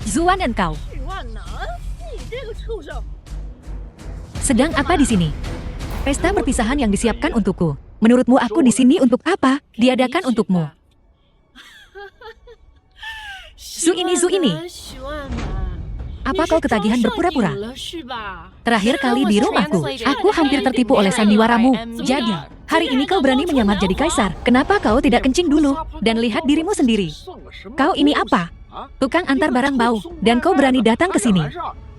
Zuan dan kau. Sedang apa di sini? Pesta perpisahan yang disiapkan untukku. Menurutmu aku di sini untuk apa? Diadakan untukmu. Zu ini. Apa kau ketagihan berpura-pura? Terakhir kali di rumahku, aku hampir tertipu oleh sandiwaramu. Jadi, hari ini kau berani menyamar jadi kaisar. Kenapa kau tidak kencing dulu dan lihat dirimu sendiri? Kau ini apa? Tukang antar barang bau, dan kau berani datang ke sini.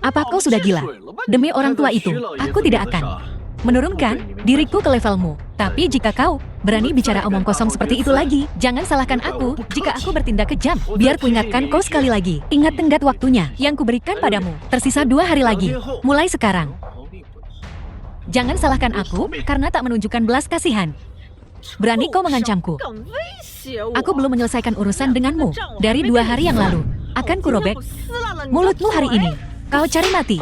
Apa kau sudah gila? Demi orang tua itu, aku tidak akan menurunkan diriku ke levelmu. Tapi jika kau berani bicara omong kosong seperti itu lagi, jangan salahkan aku jika aku bertindak kejam. Biar kuingatkan kau sekali lagi. Ingat tenggat waktunya yang kuberikan padamu. Tersisa 2 hari lagi. Mulai sekarang. Jangan salahkan aku karena tak menunjukkan belas kasihan. Berani kau mengancamku. Aku belum menyelesaikan urusan denganmu. Dari 2 hari yang lalu. Akan kurobek mulutmu hari ini. Kau cari mati.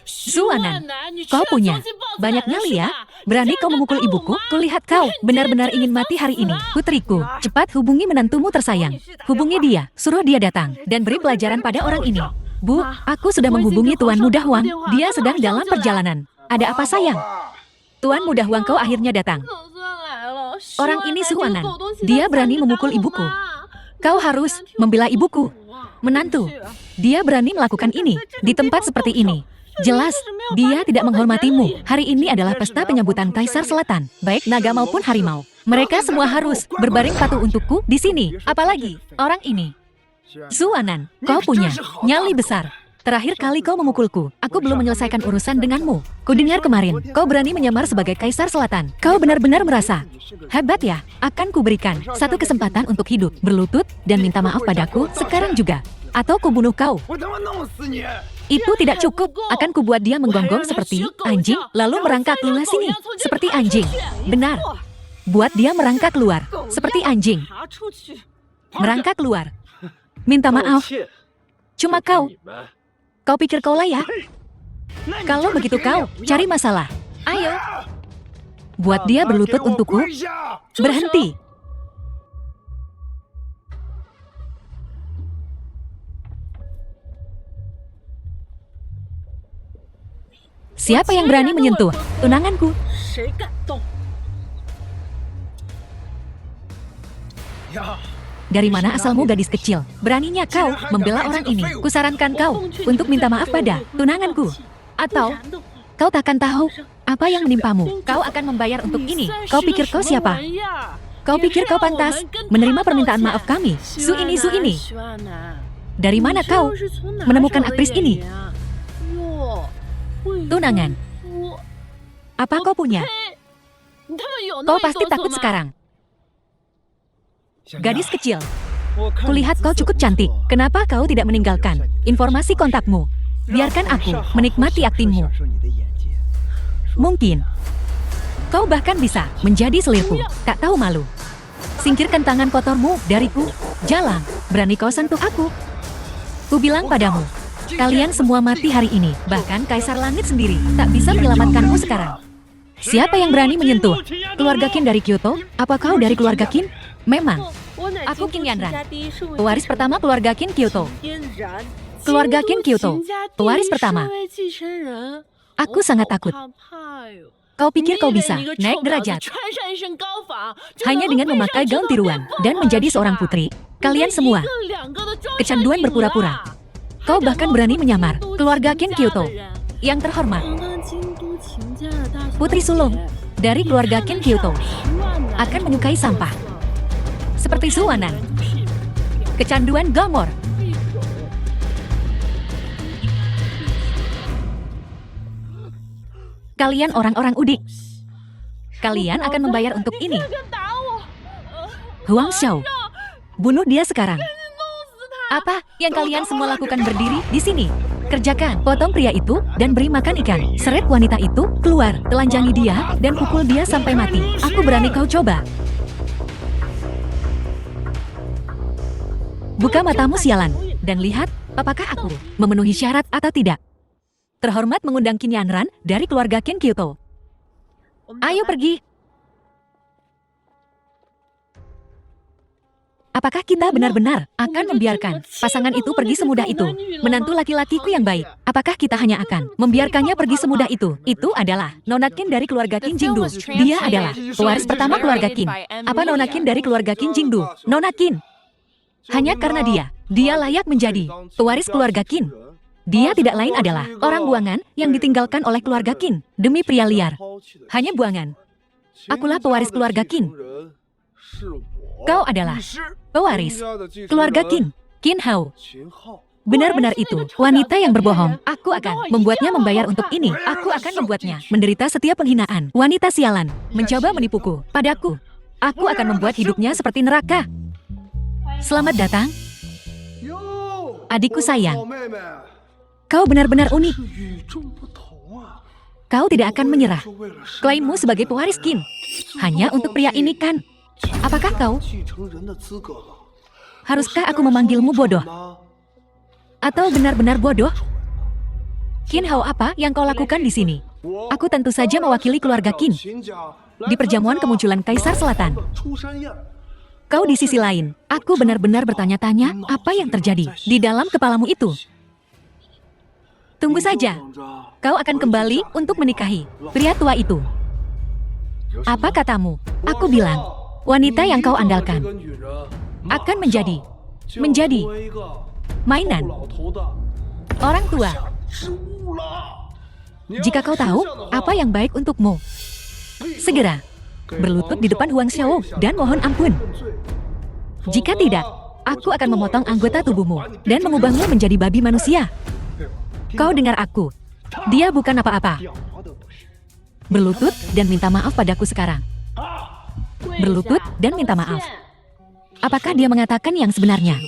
Zuanan, kau punya banyak nyali ya? Berani kau memukul ibuku? Kulihat kau benar-benar ingin mati hari ini. Putriku, cepat hubungi menantumu tersayang. Hubungi dia, suruh dia datang, dan beri pelajaran pada orang ini. Bu, aku sudah menghubungi Tuan Muda Huang. Dia sedang dalam perjalanan. Ada apa sayang? Tuan Muda Huang kau akhirnya datang. Orang ini Zuanan. Dia berani memukul ibuku. Kau harus membela ibuku. Menantu, dia berani melakukan ini di tempat seperti ini. Jelas, dia tidak menghormatimu. Hari ini adalah pesta penyambutan Kaisar Selatan, baik naga maupun harimau. Mereka semua harus berbaring patuh untukku di sini. Apalagi orang ini. Zuanan, kau punya nyali besar. Terakhir kali kau memukulku, aku belum menyelesaikan urusan denganmu. Kudengar kemarin, kau berani menyamar sebagai Kaisar Selatan. Kau benar-benar merasa hebat ya? Akan kuberikan satu kesempatan untuk hidup, berlutut, dan minta maaf padaku sekarang juga. Atau kubunuh kau. Itu tidak cukup. Akan kubuat dia menggonggong seperti anjing, lalu merangkak keluar sini. Seperti anjing. Benar. Buat dia merangkak keluar. Seperti anjing. Merangkak keluar. Minta maaf. Cuma kau. Kau pikir kau layak? Kalau begitu kau cari masalah. Ayo. Buat dia berlutut untukku. Berhenti. Siapa yang berani menyentuh tunanganku? Dari mana asalmu gadis kecil? Beraninya kau membela orang ini. Kusarankan kau untuk minta maaf pada tunanganku. Atau kau takkan tahu apa yang menimpamu. Kau akan membayar untuk ini. Kau pikir kau siapa? Kau pikir kau pantas menerima permintaan maaf kami? Zu ini. Dari mana kau menemukan aktris ini? Tunangan. Apa kau punya? Kau pasti takut sekarang. Gadis kecil, kulihat kau cukup cantik. Kenapa kau tidak meninggalkan informasi kontakmu? Biarkan aku menikmati aktingmu. Mungkin kau bahkan bisa menjadi selirku. Tak tahu malu. Singkirkan tangan kotormu dariku. Jalang, berani kau sentuh aku. Ku bilang padamu, kalian semua mati hari ini. Bahkan Kaisar Langit sendiri tak bisa menyelamatkanmu sekarang. Siapa yang berani menyentuh keluarga Qin dari Kyoto? Apa kau dari keluarga Qin? Memang. Aku Qin Yanran, pewaris pertama keluarga Qin Kyoto. Keluarga Qin Kyoto, pewaris pertama. Aku sangat takut. Kau pikir kau bisa naik derajat hanya dengan memakai gaun tiruan dan menjadi seorang putri? Kalian semua kecanduan berpura-pura. Kau bahkan berani menyamar keluarga Qin Kyoto. Yang terhormat, putri sulung dari keluarga Qin Kyoto akan menyukai sampah. Seperti Zuanan. Kecanduan gamor. Kalian orang-orang udik. Kalian akan membayar untuk ini. Huang Xiao, bunuh dia sekarang. Apa yang kalian semua lakukan berdiri di sini? Kerjakan, potong pria itu dan beri makan ikan. Seret wanita itu, keluar, telanjangi dia dan pukul dia sampai mati. Aku berani kau coba. Buka matamu sialan dan lihat apakah aku memenuhi syarat atau tidak. Terhormat mengundang Qin Yanran dari keluarga Qin Kyoto. Ayo pergi. Apakah kita benar-benar akan membiarkan pasangan itu pergi semudah itu? Menantu laki-lakiku yang baik, apakah kita hanya akan membiarkannya pergi semudah itu? Itu adalah Nona Qin dari keluarga Qin Jingdu. Dia adalah pewaris pertama keluarga Qin. Apa Nona Qin dari keluarga Qin Jingdu? Nona Qin. Hanya karena dia layak menjadi pewaris keluarga Qin. Dia tidak lain adalah orang buangan yang ditinggalkan oleh keluarga Qin demi pria liar. Hanya buangan. Akulah pewaris keluarga Qin. Kau adalah pewaris keluarga Qin, Qin Hao. Benar-benar itu, wanita yang berbohong. Aku akan membuatnya membayar untuk ini. Aku akan membuatnya menderita setiap penghinaan. Wanita sialan, mencoba menipuku padaku. Aku akan membuat hidupnya seperti neraka. Selamat datang, adikku sayang. Kau benar-benar unik. Kau tidak akan menyerah. Klaimmu sebagai pewaris Qin hanya untuk pria ini kan? Apakah kau? Haruskah aku memanggilmu bodoh? Atau benar-benar bodoh? Qin Hao, apa yang kau lakukan di sini? Aku tentu saja mewakili keluarga Qin di perjamuan kemunculan Kaisar Selatan. Kau di sisi lain. Aku benar-benar bertanya-tanya apa yang terjadi di dalam kepalamu itu. Tunggu saja. Kau akan kembali untuk menikahi pria tua itu. Apa katamu? Aku bilang, wanita yang kau andalkan akan menjadi mainan orang tua. Jika kau tahu apa yang baik untukmu, segera berlutut di depan Huang Xiao dan mohon ampun. Jika tidak, aku akan memotong anggota tubuhmu dan mengubahmu menjadi babi manusia. Kau dengar aku. Dia bukan apa-apa. Berlutut dan minta maaf padaku sekarang. Berlutut dan minta maaf. Apakah dia mengatakan yang sebenarnya?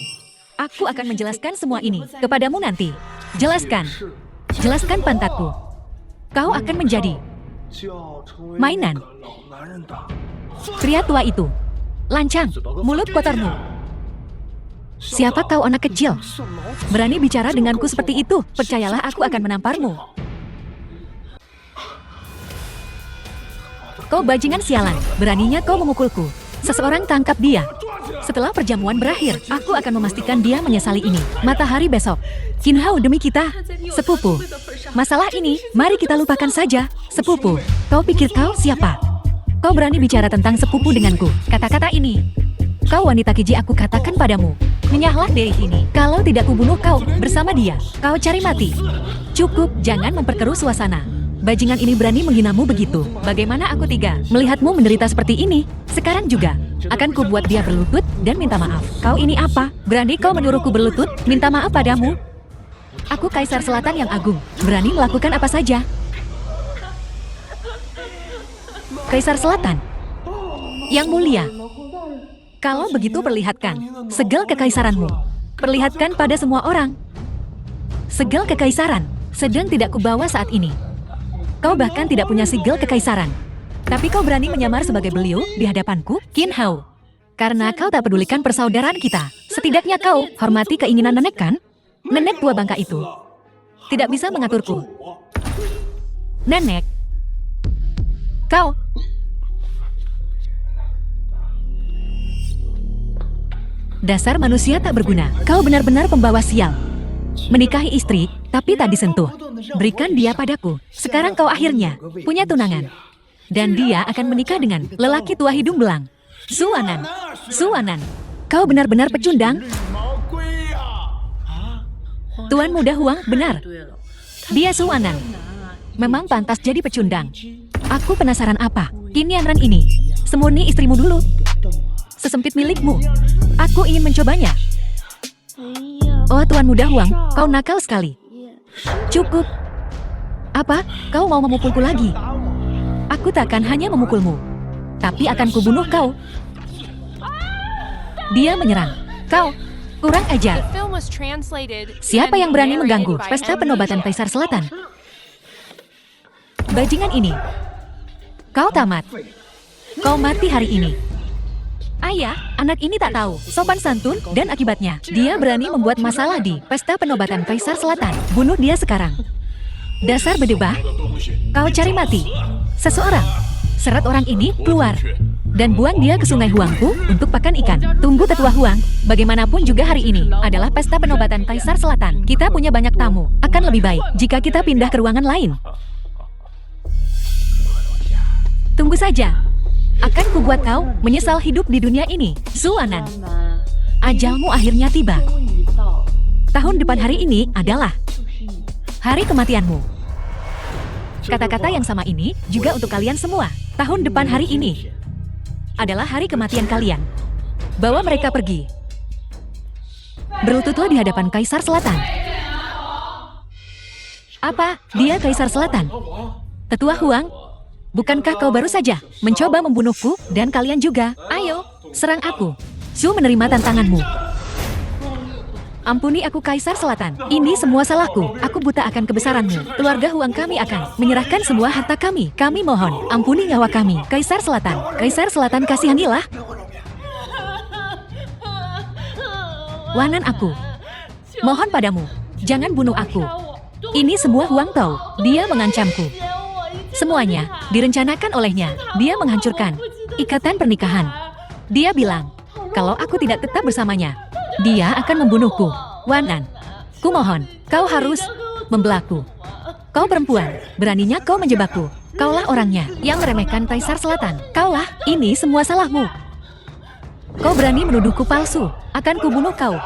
Aku akan menjelaskan semua ini kepadamu nanti. Jelaskan. Jelaskan pantatku. Kau akan menjadi mainan pria tua itu. Lancang, mulut kotormu. Siapa kau anak kecil? Berani bicara denganku seperti itu? Percayalah aku akan menamparmu. Kau bajingan sialan, beraninya kau memukulku. Seseorang tangkap dia. Setelah perjamuan berakhir, aku akan memastikan dia menyesali ini. Matahari besok. Qin Hao, demi kita. Sepupu. Masalah ini, mari kita lupakan saja. Sepupu, kau pikir kau siapa? Kau berani bicara tentang sepupu denganku. Kata-kata ini. Kau wanita keji, aku katakan padamu. Menyahlah dari sini. Kalau tidak kubunuh kau bersama dia, kau cari mati. Cukup, jangan memperkeruh suasana. Bajingan ini berani menghinamu begitu. Bagaimana aku tega melihatmu menderita seperti ini? Sekarang juga akan kubuat dia berlutut dan minta maaf. Kau ini apa? Berani kau menyuruhku berlutut, minta maaf padamu? Aku Kaisar Selatan yang agung, berani melakukan apa saja. Kaisar Selatan yang mulia. Kalau begitu, perlihatkan segel kekaisaranmu. Perlihatkan pada semua orang. Segel kekaisaran sedang tidak kubawa saat ini. Kau bahkan tidak punya segel kekaisaran. Tapi kau berani menyamar sebagai beliau di hadapanku, Qin Hao. Karena kau tak pedulikan persaudaraan kita. Setidaknya kau hormati keinginan nenek kan? Nenek tua bangka itu tidak bisa mengaturku. Nenek, kau... Dasar manusia tak berguna. Kau benar-benar pembawa sial. Menikahi istri, tapi tak disentuh. Berikan dia padaku. Sekarang kau akhirnya punya tunangan. Dan dia akan menikah dengan lelaki tua hidung belang. Suanan. Suanan. Kau benar-benar pecundang. Tuan Muda Huang, benar. Dia Suanan. Memang pantas jadi pecundang. Aku penasaran apa Qinianran ini. Semurni istrimu dulu. Sesempit milikmu. Aku ingin mencobanya. Oh, Tuan Muda Huang, kau nakal sekali. Cukup. Apa? Kau mau memukulku lagi? Aku takkan hanya memukulmu, tapi akan kubunuh kau. Dia menyerang. Kau kurang ajar. Siapa yang berani mengganggu pesta penobatan Kaisar Selatan? Bajingan ini. Kau tamat. Kau mati hari ini. Ayah, anak ini tak tahu sopan santun dan akibatnya dia berani membuat masalah di pesta penobatan Kaisar Selatan. Bunuh dia sekarang. Dasar bedebah. Kau cari mati. Seseorang. Seret orang ini keluar. dan buang dia ke sungai Huangku untuk pakan ikan. Tunggu tetua Huang, bagaimanapun juga hari ini adalah pesta penobatan Kaisar Selatan. Kita punya banyak tamu. Akan lebih baik jika kita pindah ke ruangan lain. Tunggu saja. Akan kubuat kau menyesal hidup di dunia ini, Suanan. Ajalmu akhirnya tiba. Tahun depan hari ini adalah hari kematianmu. Kata-kata yang sama ini juga untuk kalian semua. Tahun depan hari ini adalah hari kematian kalian. Bawa mereka pergi. Berlututlah di hadapan Kaisar Selatan. Apa? Dia Kaisar Selatan? Tetua Huang? Bukankah kau baru saja mencoba membunuhku dan kalian juga? Ayo, serang aku. Su menerima tantanganmu. Ampuni aku Kaisar Selatan. Ini semua salahku. Aku buta akan kebesaranmu. Keluarga Huang kami akan menyerahkan semua harta kami. Kami mohon, ampuni nyawa kami. Kaisar Selatan. Kaisar Selatan kasihanilah. Wanan aku. Mohon padamu, jangan bunuh aku. Ini semua Huang tahu. Dia mengancamku. Semuanya direncanakan olehnya. Dia menghancurkan ikatan pernikahan. Dia bilang, kalau aku tidak tetap bersamanya, dia akan membunuhku. Wanan, kumohon, kau harus membelaku. Kau perempuan, beraninya kau menjebakku. Kaulah orangnya yang meremehkan Kaisar Selatan. Kaulah, ini semua salahmu. Kau berani menuduhku palsu, akan kubunuh kau.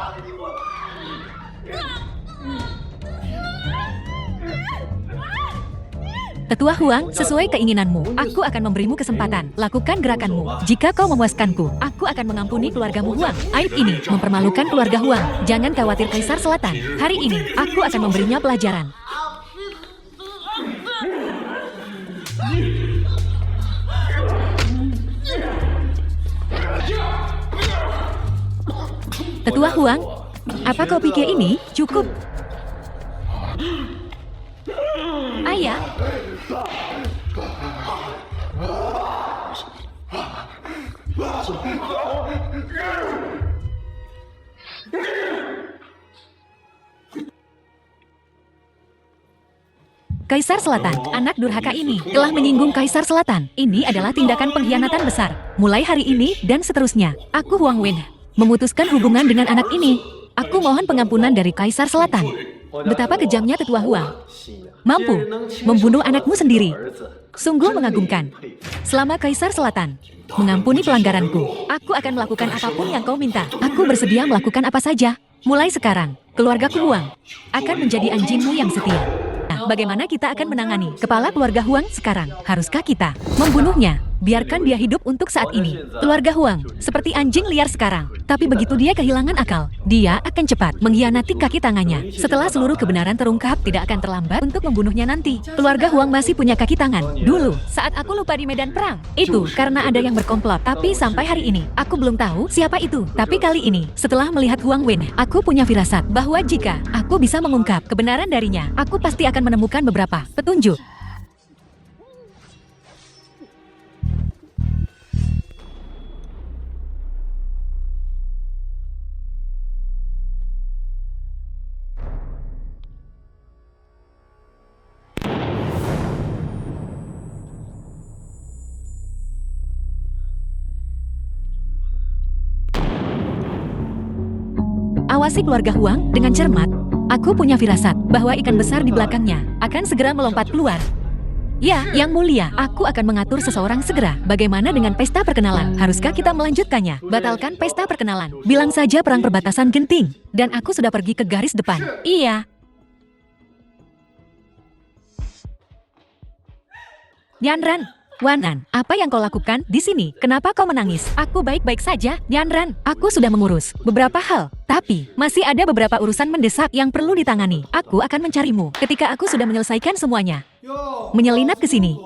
Tetua Huang, sesuai keinginanmu, aku akan memberimu kesempatan. Lakukan gerakanmu. Jika kau memuaskanku, aku akan mengampuni keluargamu Huang. Aib ini mempermalukan keluarga Huang. Jangan khawatir Kaisar Selatan. Hari ini, aku akan memberinya pelajaran. Tetua Huang, apa kau pikir ini cukup? Ayah. Kaisar Selatan, anak durhaka ini telah menyinggung Kaisar Selatan. Ini adalah tindakan pengkhianatan besar. Mulai hari ini dan seterusnya, aku Huang Wen memutuskan hubungan dengan anak ini. Aku mohon pengampunan dari Kaisar Selatan. Betapa kejamnya Tetua Huang. Mampu membunuh anakmu sendiri. Sungguh mengagumkan. Selama Kaisar Selatan mengampuni pelanggaranku, aku akan melakukan apapun yang kau minta. Aku bersedia melakukan apa saja. Mulai sekarang, keluargaku Huang akan menjadi anjingmu yang setia. Nah, bagaimana kita akan menangani kepala keluarga Huang sekarang? Haruskah kita membunuhnya? Biarkan dia hidup untuk saat ini. Keluarga Huang seperti anjing liar sekarang. Tapi begitu dia kehilangan akal, dia akan cepat mengkhianati kaki tangannya. Setelah seluruh kebenaran terungkap, tidak akan terlambat untuk membunuhnya nanti. Keluarga Huang masih punya kaki tangan. Dulu, saat aku lupa di medan perang, itu karena ada yang berkomplot. Tapi sampai hari ini, aku belum tahu siapa itu. Tapi kali ini, setelah melihat Huang Wen, aku punya firasat bahwa jika aku bisa mengungkap kebenaran darinya, aku pasti akan menemukan beberapa petunjuk. Awasi keluarga Huang dengan cermat. Aku punya firasat bahwa ikan besar di belakangnya akan segera melompat keluar. Ya, Yang Mulia, aku akan mengatur seseorang segera. Bagaimana dengan pesta perkenalan? Haruskah kita melanjutkannya? Batalkan pesta perkenalan. Bilang saja perang perbatasan genting. Dan aku sudah pergi ke garis depan. Iya. Yanran, Wanan, apa yang kau lakukan di sini? Kenapa kau menangis? Aku baik-baik saja, Yanran. Aku sudah mengurus beberapa hal, tapi masih ada beberapa urusan mendesak yang perlu ditangani. Aku akan mencarimu ketika aku sudah menyelesaikan semuanya. Menyelinap ke sini.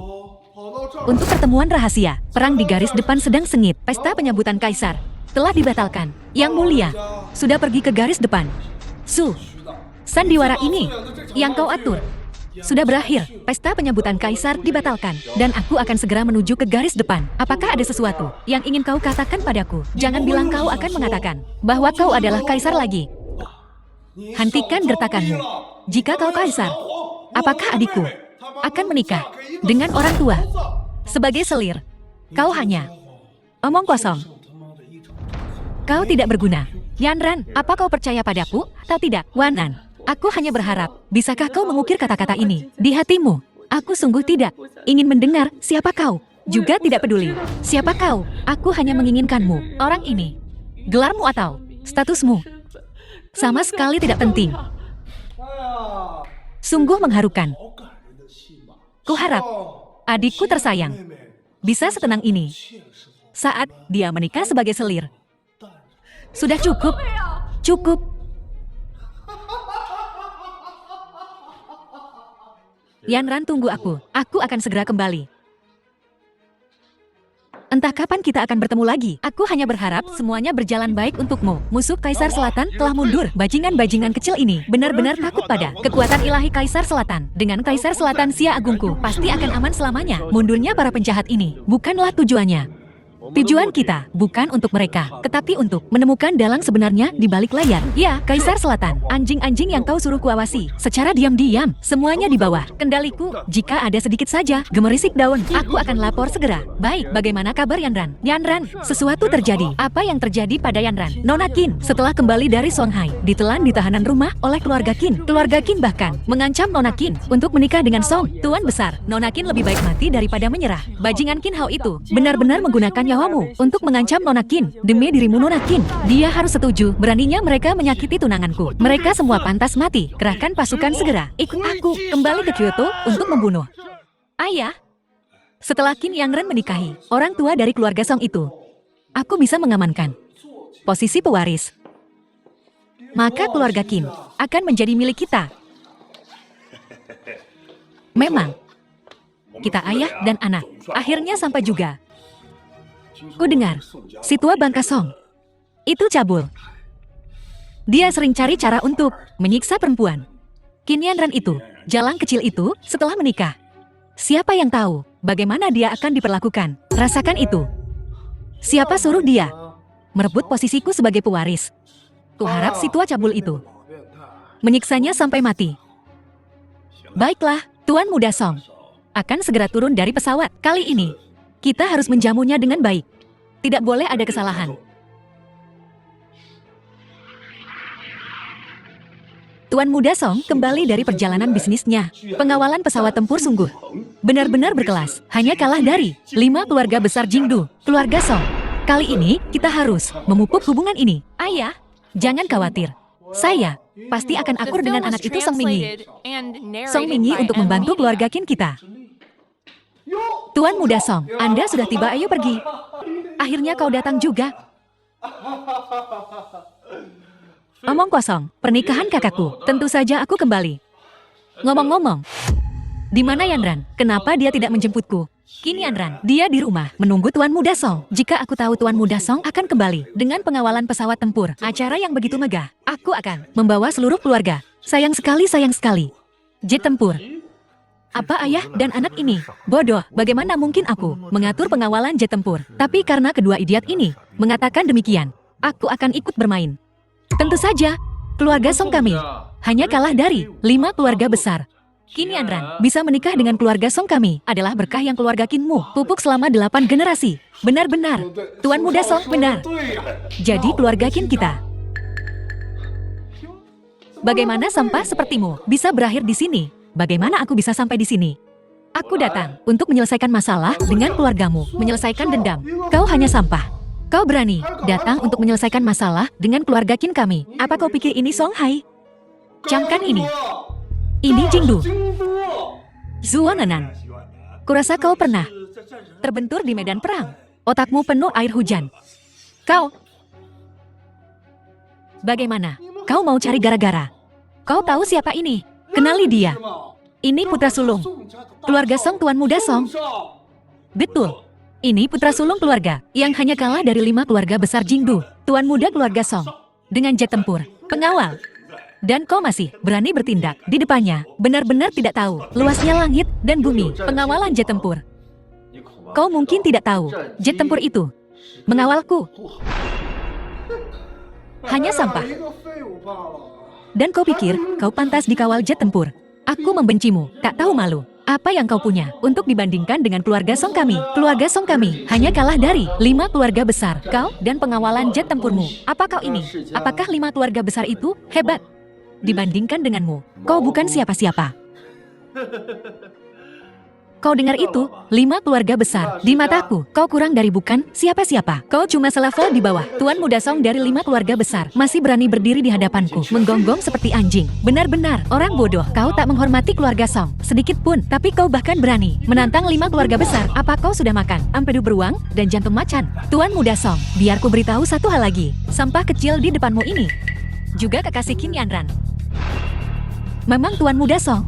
Untuk pertemuan rahasia, perang di garis depan sedang sengit. Pesta penyambutan Kaisar telah dibatalkan. Yang Mulia sudah pergi ke garis depan. Su, sandiwara ini yang kau atur sudah berakhir. Pesta penyambutan Kaisar dibatalkan, dan aku akan segera menuju ke garis depan. Apakah ada sesuatu yang ingin kau katakan padaku? Jangan bilang kau akan mengatakan bahwa kau adalah Kaisar lagi. Hentikan gertakanmu. Jika kau Kaisar, apakah adikku akan menikah dengan orang tua? Sebagai selir, kau hanya Omong kosong. Kau tidak berguna. Yanran, apa kau percaya padaku atau tidak? Wanan, aku hanya berharap, bisakah kau mengukir kata-kata ini di hatimu? Aku sungguh tidak ingin mendengar siapa kau. Juga tidak peduli siapa kau. Aku hanya menginginkanmu. Orang ini, gelarmu atau statusmu, sama sekali tidak penting. Sungguh mengharukan. Kuharap adikku tersayang bisa setenang ini saat dia menikah sebagai selir. Sudah cukup. Cukup. Yanran, tunggu aku. Aku akan segera kembali. Entah kapan kita akan bertemu lagi. Aku hanya berharap semuanya berjalan baik untukmu. Musuh Kaisar Selatan telah mundur. Bajingan-bajingan kecil ini benar-benar takut pada kekuatan ilahi Kaisar Selatan. Dengan Kaisar Selatan Sia Agungku, pasti akan aman selamanya. Mundurnya para penjahat ini bukanlah tujuannya. Tujuan kita bukan untuk mereka, tetapi untuk menemukan dalang sebenarnya di balik layar. Ya, Kaisar Selatan, anjing-anjing yang kau suruh kuawasi secara diam-diam, semuanya di bawah kendaliku. Jika ada sedikit saja gemerisik daun, aku akan lapor segera. Baik, bagaimana kabar Yanran? Yanran, sesuatu terjadi. Apa yang terjadi pada Yanran? Nona Qin, setelah kembali dari Songhai, ditelan di tahanan rumah oleh keluarga Qin. Keluarga Qin bahkan mengancam Nona Qin untuk menikah dengan Song, tuan besar. Nona Qin lebih baik mati daripada menyerah. Bajingan Qin Hao itu benar-benar menggunakan nyawamu untuk mengancam Nona Qin. Demi dirimu Nona Qin, dia harus setuju. Beraninya mereka menyakiti tunanganku. Mereka semua pantas mati. Kerahkan pasukan segera. Ikut aku kembali ke Kyoto untuk membunuh ayah. Setelah Qin Yangren menikahi orang tua dari keluarga Song itu, aku bisa mengamankan posisi pewaris. Maka keluarga Qin akan menjadi milik kita. Memang kita ayah dan anak. Akhirnya sampai juga. Ku dengar, si tua bangka Song itu cabul. Dia sering cari cara untuk menyiksa perempuan. Qin Yanran itu, jalang kecil itu, setelah menikah. Siapa yang tahu bagaimana dia akan diperlakukan? Rasakan itu. Siapa suruh dia merebut posisiku sebagai pewaris? Kuharap si tua cabul itu menyiksanya sampai mati. Baiklah, Tuan Muda Song akan segera turun dari pesawat. Kali ini kita harus menjamunya dengan baik. Tidak boleh ada kesalahan. Tuan Muda Song kembali dari perjalanan bisnisnya. Pengawalan pesawat tempur sungguh benar-benar berkelas. Hanya kalah dari 5 keluarga besar Jingdu, keluarga Song. Kali ini kita harus memupuk hubungan ini. Ayah, jangan khawatir. Saya pasti akan akur dengan anak itu Song Mingyi. Song Mingyi untuk membantu keluarga Qin kita. Tuan Muda Song, Anda sudah tiba, ayo pergi. Akhirnya kau datang juga. Omong kosong, pernikahan kakakku. Tentu saja aku kembali. Ngomong-ngomong, di mana Yanran? Kenapa dia tidak menjemputku? Kini Yanran, dia di rumah, menunggu Tuan Muda Song. Jika aku tahu Tuan Muda Song akan kembali dengan pengawalan pesawat tempur, acara yang begitu megah, aku akan membawa seluruh keluarga. Sayang sekali, sayang sekali. Jet tempur. Apa ayah dan anak ini? Bodoh, bagaimana mungkin aku mengatur pengawalan jet tempur? Tapi karena kedua idiot ini mengatakan demikian, aku akan ikut bermain. Tentu saja, keluarga Song kami hanya kalah dari 5 keluarga besar. Qin Yanran bisa menikah dengan keluarga Song kami adalah berkah yang keluarga Qinmu pupuk selama 8 generasi. Benar-benar, Tuan Muda Song benar. Jadi keluarga Qin kita. Bagaimana sampah sepertimu bisa berakhir di sini? Bagaimana aku bisa sampai di sini? Aku datang untuk menyelesaikan masalah dengan keluargamu, menyelesaikan dendam. Kau hanya sampah. Kau berani datang untuk menyelesaikan masalah dengan keluarga Qin kami. Apa kau pikir ini Songhai? Camkan ini. Ini Jingdu. Zuonanan. Kurasa kau pernah terbentur di medan perang. Otakmu penuh air hujan. Kau. Bagaimana? Kau mau cari gara-gara? Kau tahu siapa ini? Kenali dia. Ini putra sulung keluarga Song, Tuan Muda Song. Betul. Ini putra sulung keluarga yang hanya kalah dari 5 keluarga besar Jingdu. Tuan Muda keluarga Song dengan jet tempur, pengawal. Dan kau masih berani bertindak di depannya. Benar-benar tidak tahu luasnya langit dan bumi. Pengawalan jet tempur. Kau mungkin tidak tahu jet tempur itu mengawalku. Hanya sampah. Dan kau pikir kau pantas dikawal jet tempur? Aku membencimu, tak tahu malu. Apa yang kau punya untuk dibandingkan dengan keluarga Song kami? Keluarga Song kami hanya kalah dari 5 keluarga besar. Kau dan pengawalan jet tempurmu. Apa kau ini? Apakah 5 keluarga besar itu hebat? Dibandingkan denganmu, kau bukan siapa-siapa. Kau dengar itu? 5 keluarga besar. Di mataku, kau kurang dari bukan siapa-siapa. Kau cuma selevel di bawah. Tuan Muda Song dari 5 keluarga besar masih berani berdiri di hadapanku, menggonggong seperti anjing. Benar-benar orang bodoh. Kau tak menghormati keluarga Song sedikit pun. Tapi kau bahkan berani menantang 5 keluarga besar. Apa kau sudah makan empedu beruang dan jantung macan? Tuan Muda Song, biar ku beritahu satu hal lagi. Sampah kecil di depanmu ini juga kekasih Qin Yanran. Memang Tuan Muda Song,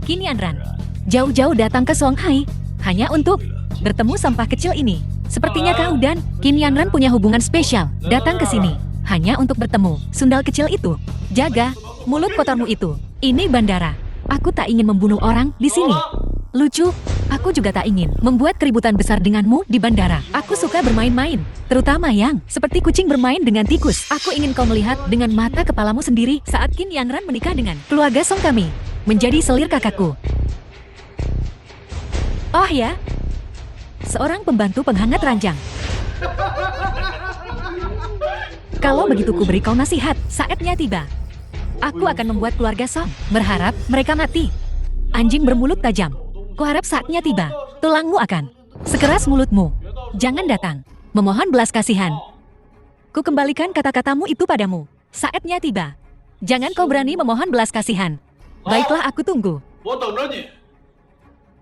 Qin Yanran jauh-jauh datang ke Songhai hanya untuk bertemu sampah kecil ini. Sepertinya kau dan Qin Yanran punya hubungan spesial. Datang ke sini hanya untuk bertemu sundal kecil itu. Jaga mulut kotormu itu. Ini bandara. Aku tak ingin membunuh orang di sini. Lucu. Aku juga tak ingin membuat keributan besar denganmu di bandara. Aku suka bermain-main, terutama yang seperti kucing bermain dengan tikus. Aku ingin kau melihat dengan mata kepalamu sendiri saat Qin Yanran menikah dengan keluarga Song kami, menjadi selir kakakku. Oh ya, seorang pembantu penghangat ranjang. Kalau begitu ku beri kau nasihat, saatnya tiba. Aku akan membuat keluarga Song berharap mereka mati. Anjing bermulut tajam. Kuharap saatnya tiba, tulangmu akan sekeras mulutmu. Jangan datang memohon belas kasihan. Ku kembalikan kata-katamu itu padamu. Saatnya tiba. Jangan kau berani memohon belas kasihan. Baiklah, aku tunggu.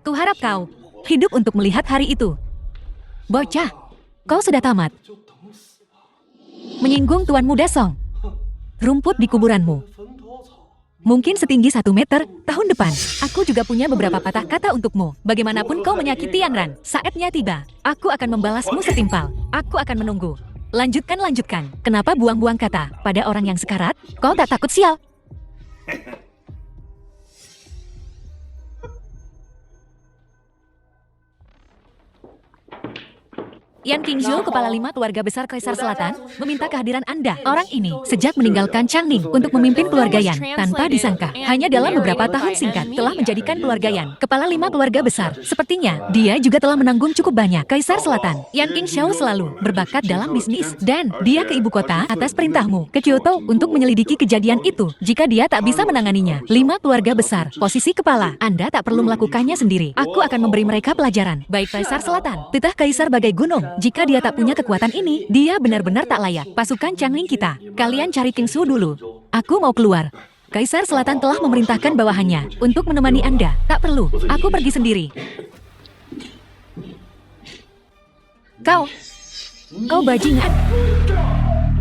Kuharap kau hidup untuk melihat hari itu. Bocah, kau sudah tamat menyinggung Tuan Muda Song. Rumput di kuburanmu mungkin setinggi 1 meter tahun depan. Aku juga punya beberapa patah kata untukmu. Bagaimanapun kau menyakiti Yanran, saatnya tiba. Aku akan membalasmu setimpal. Aku akan menunggu. Lanjutkan. Kenapa buang-buang kata pada orang yang sekarat? Kau tak takut sial? Yan Qingzhou, kepala 5 keluarga besar Kaisar Selatan, meminta kehadiran Anda. Orang ini sejak meninggalkan Changning untuk memimpin keluarga Yan. Tanpa disangka, hanya dalam beberapa tahun singkat telah menjadikan keluarga Yan kepala 5 keluarga besar. Sepertinya, dia juga telah menanggung cukup banyak. Kaisar Selatan, Yan Qingzhou selalu berbakat dalam bisnis, dan dia ke ibu kota atas perintahmu ke Kyoto untuk menyelidiki kejadian itu. Jika dia tak bisa menanganinya, 5 keluarga besar, posisi kepala, Anda tak perlu melakukannya sendiri. Aku akan memberi mereka pelajaran. Baik Kaisar Selatan, titah Kaisar bagai gunung. Jika dia tak punya kekuatan ini, dia benar-benar tak layak. Pasukan Changling kita, kalian cari Qingzhou dulu. Aku mau keluar. Kaisar Selatan telah memerintahkan bawahannya untuk menemani Anda. Tak perlu, aku pergi sendiri. Kau bajingan.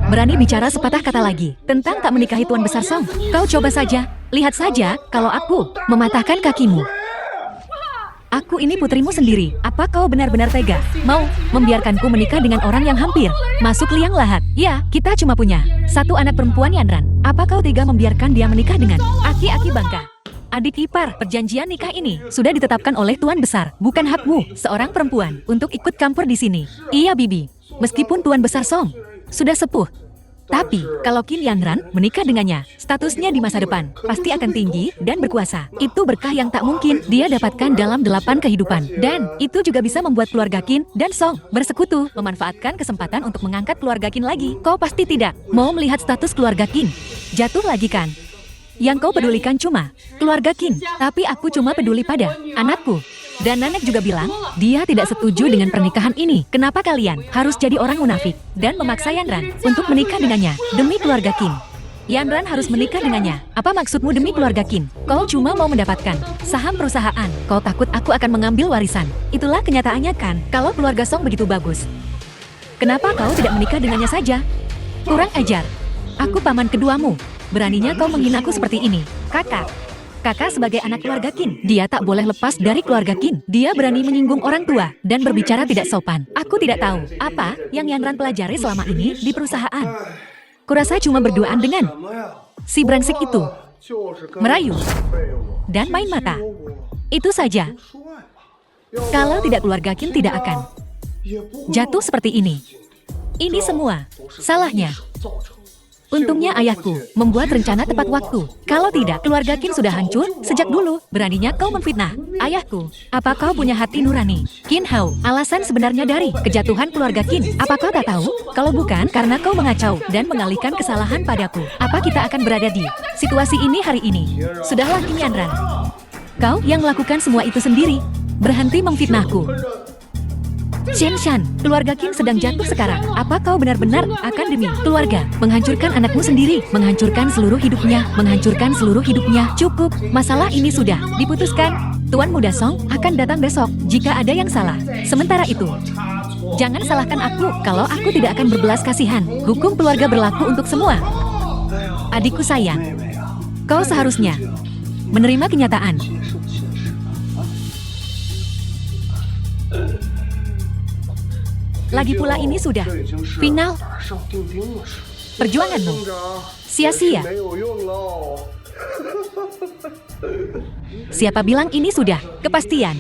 Berani bicara sepatah kata lagi tentang tak menikahi Tuan Besar Song. Kau coba saja, lihat saja kalau aku mematahkan kakimu. Aku ini putrimu sendiri. Apa kau benar-benar tega mau membiarkanku menikah dengan orang yang hampir masuk liang lahat? Ya, kita cuma punya 1 anak perempuan, Yanran. Apa kau tega membiarkan dia menikah dengan aki-aki bangka? Adik ipar, perjanjian nikah ini sudah ditetapkan oleh Tuan Besar. Bukan hakmu, seorang perempuan, untuk ikut campur di sini. Iya, Bibi. Meskipun Tuan Besar Song sudah sepuh, tapi kalau Qin Yanran menikah dengannya, statusnya di masa depan pasti akan tinggi dan berkuasa. Itu berkah yang tak mungkin dia dapatkan dalam 8 kehidupan. Dan itu juga bisa membuat keluarga Qin dan Song bersekutu, memanfaatkan kesempatan untuk mengangkat keluarga Qin lagi. Kau pasti tidak mau melihat status keluarga Qin jatuh lagi kan? Yang kau pedulikan cuma keluarga Qin, tapi aku cuma peduli pada anakku. Dan Nanek juga bilang, dia tidak setuju dengan pernikahan ini. Kenapa kalian harus jadi orang munafik dan memaksa Yanran untuk menikah dengannya demi keluarga Qin? Yanran harus menikah dengannya. Apa maksudmu demi keluarga Qin? Kau cuma mau mendapatkan saham perusahaan. Kau takut aku akan mengambil warisan. Itulah kenyataannya kan, kalau keluarga Song begitu bagus. Kenapa kau tidak menikah dengannya saja? Kurang ajar. Aku paman keduamu. Beraninya kau menghinaku seperti ini. Kakak sebagai anak keluarga Qin, dia tak boleh lepas dari keluarga Qin. Dia berani menyinggung orang tua dan berbicara tidak sopan. Aku tidak tahu apa yang Yanran pelajari selama ini di perusahaan. Kurasa cuma berduaan dengan si brengsek itu. Merayu dan main mata. Itu saja. Kalau tidak, keluarga Qin tidak akan jatuh seperti ini. Ini semua salahnya Untungnya ayahku membuat rencana tepat waktu. Kalau tidak, keluarga Qin sudah hancur sejak dulu. Beraninya kau memfitnah ayahku. Apa kau punya hati nurani? Qin Hao, alasan sebenarnya dari kejatuhan keluarga Qin. Apa kau tak tahu? Kalau bukan karena kau mengacau dan mengalihkan kesalahan padaku, apa kita akan berada di situasi ini hari ini? Sudahlah Qin Yanran. Kau yang melakukan semua itu sendiri. Berhenti memfitnahku. Chen Shan, keluarga Qin sedang jatuh sekarang. Apa kau benar-benar akan demi keluarga menghancurkan anakmu sendiri, menghancurkan seluruh hidupnya, menghancurkan seluruh hidupnya? Cukup, masalah ini sudah diputuskan. Tuan Muda Song akan datang besok jika ada yang salah. Sementara itu, jangan salahkan aku kalau aku tidak akan berbelas kasihan. Hukum keluarga berlaku untuk semua. Adikku sayang, kau seharusnya menerima kenyataan. Lagi pula ini sudah final. Perjuanganmu sia-sia. Siapa bilang ini sudah kepastian?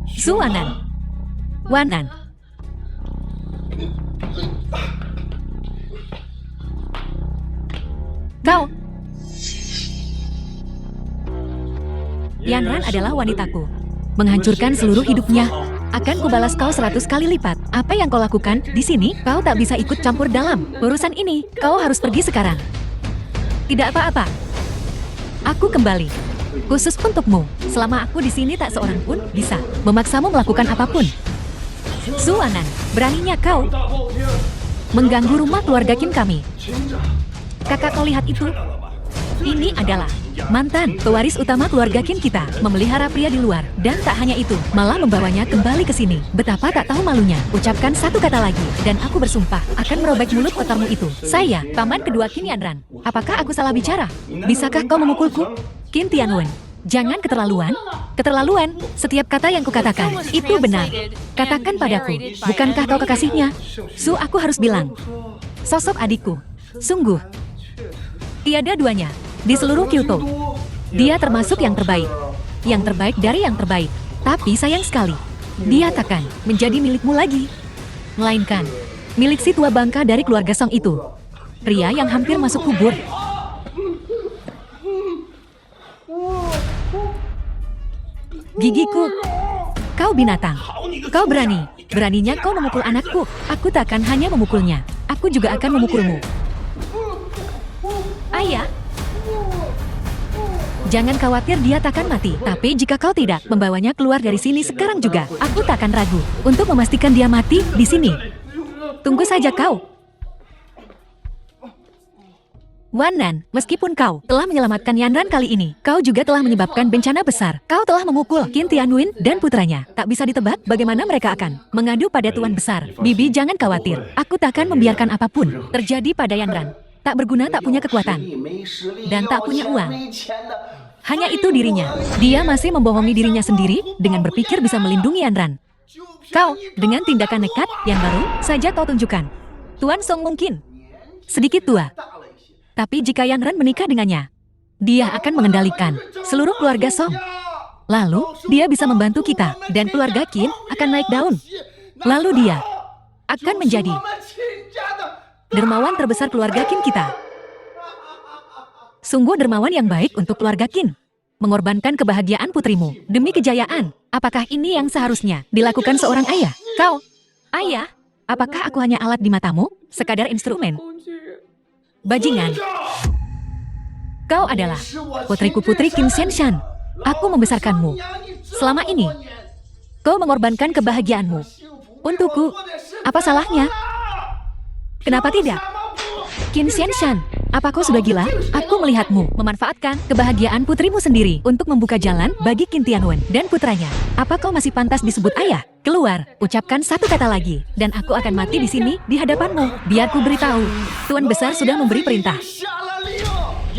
Suanan. Wanan. Kau. Yanran adalah wanitaku. Menghancurkan seluruh hidupnya. Akan kubalas kau 100 kali lipat. Apa yang kau lakukan di sini? Kau tak bisa ikut campur dalam urusan ini. Kau harus pergi sekarang. Tidak apa-apa. Aku kembali. Khusus untukmu. Selama aku di sini tak seorang pun bisa memaksamu melakukan apapun. Suanan, beraninya kau mengganggu rumah keluarga Qin kami. Kakak, kau lihat itu? Ini adalah mantan pewaris utama keluarga Qin kita, memelihara pria di luar. Dan tak hanya itu, malah membawanya kembali ke sini. Betapa tak tahu malunya. Ucapkan satu kata lagi, dan aku bersumpah akan merobek mulut kotormu itu. Saya, paman kedua Qin Yanran. Apakah aku salah bicara? Bisakah kau memukulku? Qin Tianwen, jangan keterlaluan. Keterlaluan, setiap kata yang kukatakan, itu benar. Katakan padaku, bukankah kau kekasihnya? Aku harus bilang. Sosok adikku, sungguh tiada duanya. Di seluruh Kyoto, dia termasuk yang terbaik. Yang terbaik dari yang terbaik. Tapi sayang sekali, dia takkan menjadi milikmu lagi. Melainkan, milik si tua bangka dari keluarga Song itu. Pria yang hampir masuk kubur. Gigiku. Kau binatang. Kau berani. Beraninya kau memukul anakku. Aku takkan hanya memukulnya. Aku juga akan memukulmu. Ayah. Jangan khawatir, dia takkan mati. Tapi jika kau tidak membawanya keluar dari sini sekarang juga, aku takkan ragu untuk memastikan dia mati di sini. Tunggu saja kau. Wanan, meskipun kau telah menyelamatkan Yanran kali ini, kau juga telah menyebabkan bencana besar. Kau telah memukul Qin Tianwen dan putranya. Tak bisa ditebak bagaimana mereka akan mengadu pada Tuan Besar. Bibi, jangan khawatir. Aku takkan membiarkan apapun terjadi pada Yanran. Tak berguna, tak punya kekuatan, dan tak punya uang. Hanya itu dirinya. Dia masih membohongi dirinya sendiri dengan berpikir bisa melindungi Yanran. Kau, dengan tindakan nekat yang baru saja kau tunjukkan. Tuan Song mungkin sedikit tua. Tapi jika Yanran menikah dengannya, dia akan mengendalikan seluruh keluarga Song. Lalu, dia bisa membantu kita, dan keluarga Qin akan naik daun. Lalu dia akan menjadi dermawan terbesar keluarga Qin kita. Sungguh dermawan yang baik untuk keluarga Qin. Mengorbankan kebahagiaan putrimu demi kejayaan. Apakah ini yang seharusnya dilakukan seorang ayah? Kau, ayah, apakah aku hanya alat di matamu? Sekadar instrumen? Bajingan. Kau adalah putriku, putri Qin Shenshan. Aku membesarkanmu. Selama ini, kau mengorbankan kebahagiaanmu untukku. Apa salahnya? Kenapa tidak? Qin Shenshan, apa kau sudah gila? Aku melihatmu memanfaatkan kebahagiaan putrimu sendiri untuk membuka jalan bagi Qin Tianwen dan putranya. Apa kau masih pantas disebut ayah? Keluar, ucapkan satu kata lagi, dan aku akan mati di sini di hadapanmu. Biar ku beritahu, Tuan Besar sudah memberi perintah.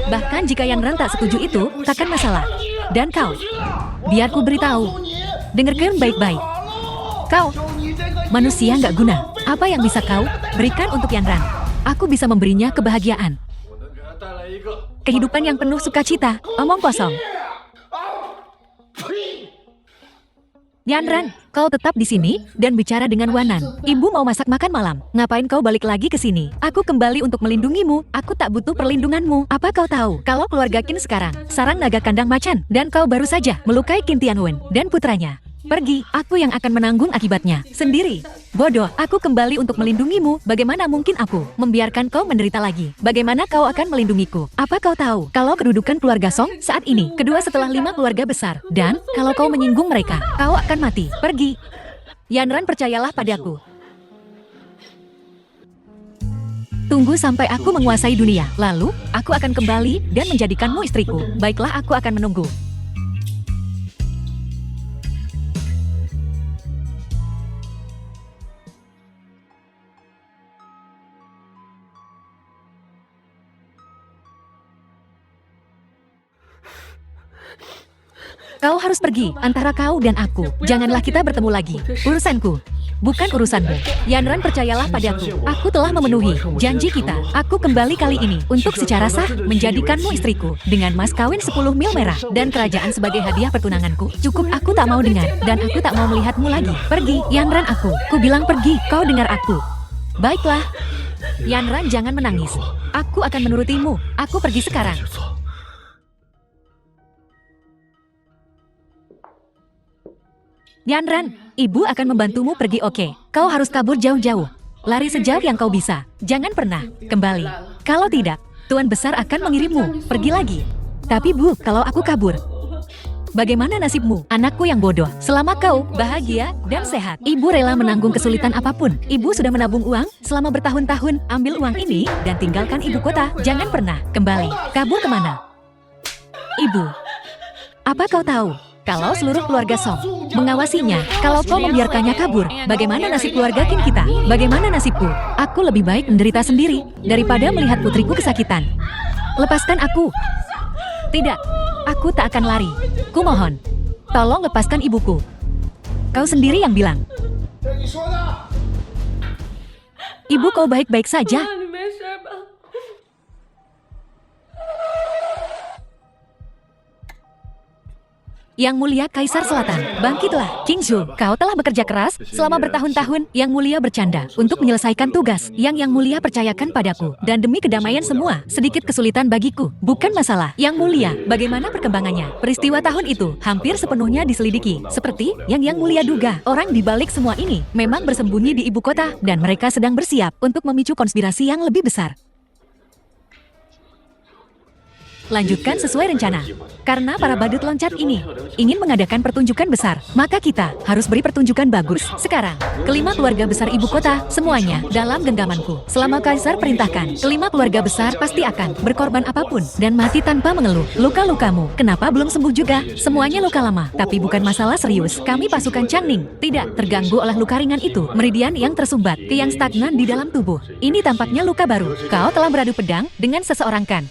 Bahkan jika Yanran tak setuju itu, takkan masalah. Dan kau, biar ku beritahu, dengarkan baik-baik. Kau, manusia nggak guna. Apa yang bisa kau berikan untuk Yanran? Aku bisa memberinya kebahagiaan. Kehidupan yang penuh sukacita, omong kosong. Yanran, kau tetap di sini dan bicara dengan Wanan. Ibu mau masak makan malam. Ngapain kau balik lagi ke sini? Aku kembali untuk melindungimu. Aku tak butuh perlindunganmu. Apa kau tahu kalau keluarga Qin sekarang sarang naga kandang macan dan kau baru saja melukai Qin Tianwen dan putranya? Pergi, aku yang akan menanggung akibatnya sendiri. Bodoh, aku kembali untuk melindungimu. Bagaimana mungkin aku membiarkan kau menderita lagi? Bagaimana kau akan melindungiku? Apa kau tahu kalau kedudukan keluarga Song saat ini kedua setelah 5 keluarga besar? Dan kalau kau menyinggung mereka, kau akan mati. Pergi. Yanran, percayalah padaku. Tunggu sampai aku menguasai dunia. Lalu, aku akan kembali dan menjadikanmu istriku. Baiklah, aku akan menunggu. Kau harus pergi, antara kau dan aku. Janganlah kita bertemu lagi. Urusanku, bukan urusanmu. Yanran, percayalah padaku. Aku telah memenuhi janji kita. Aku kembali kali ini untuk secara sah menjadikanmu istriku dengan mas kawin 10 mil merah dan kerajaan sebagai hadiah pertunanganku. Cukup, aku tak mau dengar dan aku tak mau melihatmu lagi. Pergi, Yanran, aku. Ku bilang pergi, kau dengar aku. Baiklah. Yanran, jangan menangis. Aku akan menurutimu. Aku pergi sekarang. Yanran, ibu akan membantumu pergi, oke? Kau harus kabur jauh-jauh. Lari sejauh yang kau bisa. Jangan pernah kembali. Kalau tidak, Tuan Besar akan mengirimmu pergi lagi. Tapi Bu, kalau aku kabur, bagaimana nasibmu? Anakku yang bodoh. Selama kau bahagia dan sehat, ibu rela menanggung kesulitan apapun. Ibu sudah menabung uang selama bertahun-tahun. Ambil uang ini dan tinggalkan ibu kota. Jangan pernah kembali. Kabur kemana? Ibu, apa kau tahu? Kalau seluruh keluarga Song mengawasinya, kalau kau membiarkannya kabur, bagaimana nasib keluarga Qin kita? Bagaimana nasibku? Aku lebih baik menderita sendiri daripada melihat putriku kesakitan. Lepaskan aku. Tidak, aku tak akan lari. Kumohon, tolong lepaskan ibuku. Kau sendiri yang bilang. Ibu, kau baik-baik saja. Yang Mulia Kaisar Selatan, bangkitlah. King Zhu, kau telah bekerja keras selama bertahun-tahun. Yang Mulia bercanda untuk menyelesaikan tugas yang Mulia percayakan padaku. Dan demi kedamaian semua, sedikit kesulitan bagiku. Bukan masalah. Yang Mulia, bagaimana perkembangannya? Peristiwa tahun itu hampir sepenuhnya diselidiki. Seperti yang Mulia duga, orang di balik semua ini memang bersembunyi di ibu kota. Dan mereka sedang bersiap untuk memicu konspirasi yang lebih besar. Lanjutkan sesuai rencana. Karena para badut loncat ini ingin mengadakan pertunjukan besar, maka kita harus beri pertunjukan bagus. Sekarang, kelima keluarga besar ibu kota, semuanya dalam genggamanku. Selama Kaisar perintahkan, kelima keluarga besar pasti akan berkorban apapun dan mati tanpa mengeluh. Luka-lukamu, kenapa belum sembuh juga? Semuanya luka lama, tapi bukan masalah serius. Kami pasukan Changning tidak terganggu oleh luka ringan itu. Meridian yang tersumbat, ke yang stagnan di dalam tubuh. Ini tampaknya luka baru. Kau telah beradu pedang dengan seseorang, kan?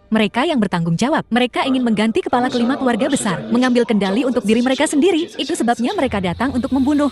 Mereka yang bertanggung jawab. Mereka ingin mengganti kepala kelima keluarga besar, mengambil kendali untuk diri mereka sendiri. Itu sebabnya mereka datang untuk membunuh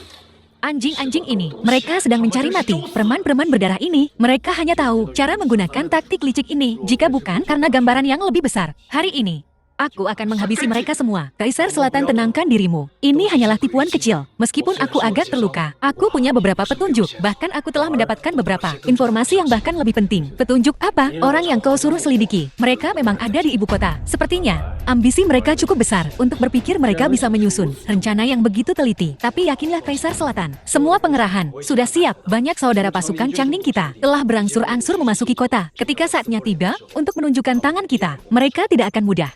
anjing-anjing ini. Mereka sedang mencari mati preman-preman berdarah ini. Mereka hanya tahu cara menggunakan taktik licik ini. Jika bukan karena gambaran yang lebih besar, hari ini aku akan menghabisi mereka semua. Kaisar Selatan, tenangkan dirimu. Ini hanyalah tipuan kecil. Meskipun aku agak terluka, aku punya beberapa petunjuk. Bahkan aku telah mendapatkan beberapa informasi yang bahkan lebih penting. Petunjuk apa? Orang yang kau suruh selidiki. Mereka memang ada di ibu kota. Sepertinya, ambisi mereka cukup besar untuk berpikir mereka bisa menyusun rencana yang begitu teliti. Tapi yakinlah Kaisar Selatan, semua pengerahan sudah siap. Banyak saudara pasukan Changning kita telah berangsur-angsur memasuki kota. Ketika saatnya tiba untuk menunjukkan tangan kita, mereka tidak akan mudah.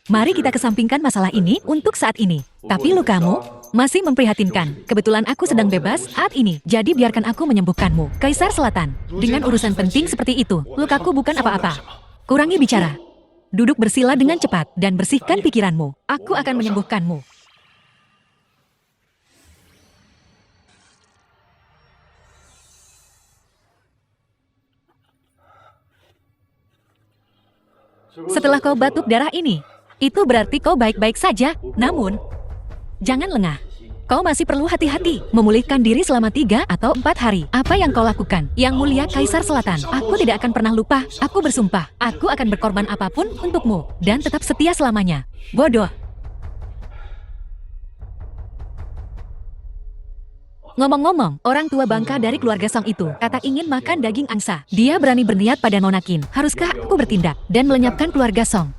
Mari kita kesampingkan masalah ini untuk saat ini. Tapi lukamu masih memprihatinkan. Kebetulan aku sedang bebas saat ini, jadi biarkan aku menyembuhkanmu. Kaisar Selatan, dengan urusan penting seperti itu, lukaku bukan apa-apa. Kurangi bicara. Duduk bersila dengan cepat dan bersihkan pikiranmu. Aku akan menyembuhkanmu. Setelah kau batuk darah ini, itu berarti kau baik-baik saja. Namun, jangan lengah. Kau masih perlu hati-hati, memulihkan diri selama 3 atau 4 hari. Apa yang kau lakukan? Yang Mulia Kaisar Selatan, aku tidak akan pernah lupa. Aku bersumpah, aku akan berkorban apapun untukmu dan tetap setia selamanya. Bodoh. Yang Mulia Kaisar Selatan, aku tidak akan pernah lupa. Aku bersumpah, aku akan berkorban apapun untukmu dan tetap setia selamanya. Bodoh. Yang Mulia Kaisar Selatan, aku tidak akan pernah lupa. Aku bersumpah, aku akan berkorban apapun untukmu dan tetap setia selamanya. Bodoh. Ngomong-ngomong, orang tua bangka dari keluarga Song itu kata ingin makan daging angsa. Dia berani berniat pada Nona Qin. Haruskah aku bertindak dan melenyapkan keluarga Song?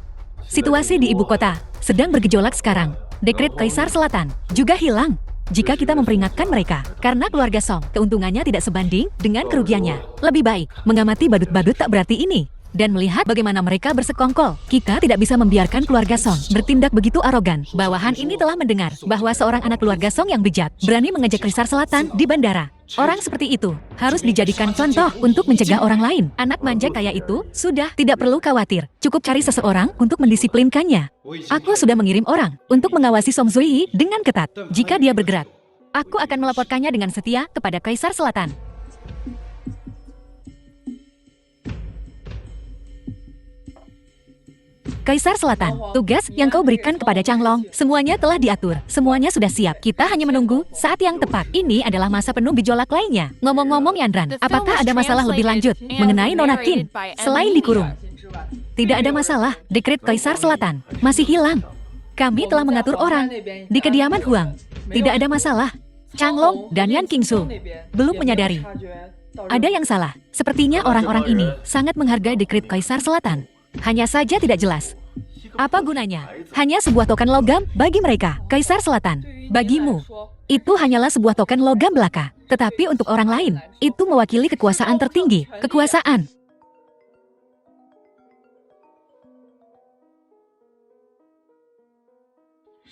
Situasi di ibu kota sedang bergejolak sekarang. Dekret Kaisar Selatan juga hilang. Jika kita memperingatkan mereka, karena keluarga Song, keuntungannya tidak sebanding dengan kerugiannya. Lebih baik mengamati badut-badut tak berarti ini dan melihat bagaimana mereka bersekongkol. Kita tidak bisa membiarkan keluarga Song bertindak begitu arogan. Bawahan ini telah mendengar bahwa seorang anak keluarga Song yang bejat berani mengejek Kaisar Selatan di bandara. Orang seperti itu harus dijadikan contoh untuk mencegah orang lain. Anak manja kayak itu sudah tidak perlu khawatir. Cukup cari seseorang untuk mendisiplinkannya. Aku sudah mengirim orang untuk mengawasi Song Zuiyi dengan ketat. Jika dia bergerak, aku akan melaporkannya dengan setia kepada Kaisar Selatan. Kaisar Selatan, tugas yang kau berikan kepada Changlong, semuanya telah diatur, semuanya sudah siap. Kita hanya menunggu saat yang tepat. Ini adalah masa penuh gejolak lainnya. Ngomong-ngomong Yanran, apakah ada masalah lebih lanjut mengenai Nona Qin selain dikurung? Tidak ada masalah, dekret Kaisar Selatan masih hilang. Kami telah mengatur orang di kediaman Huang. Tidak ada masalah. Changlong dan Yan Qingsu belum menyadari ada yang salah. Sepertinya orang-orang ini sangat menghargai dekret Kaisar Selatan. Hanya saja tidak jelas. Apa gunanya? Hanya sebuah token logam bagi mereka. Kaisar Selatan, bagimu, itu hanyalah sebuah token logam belaka. Tetapi untuk orang lain, itu mewakili kekuasaan tertinggi. Kekuasaan.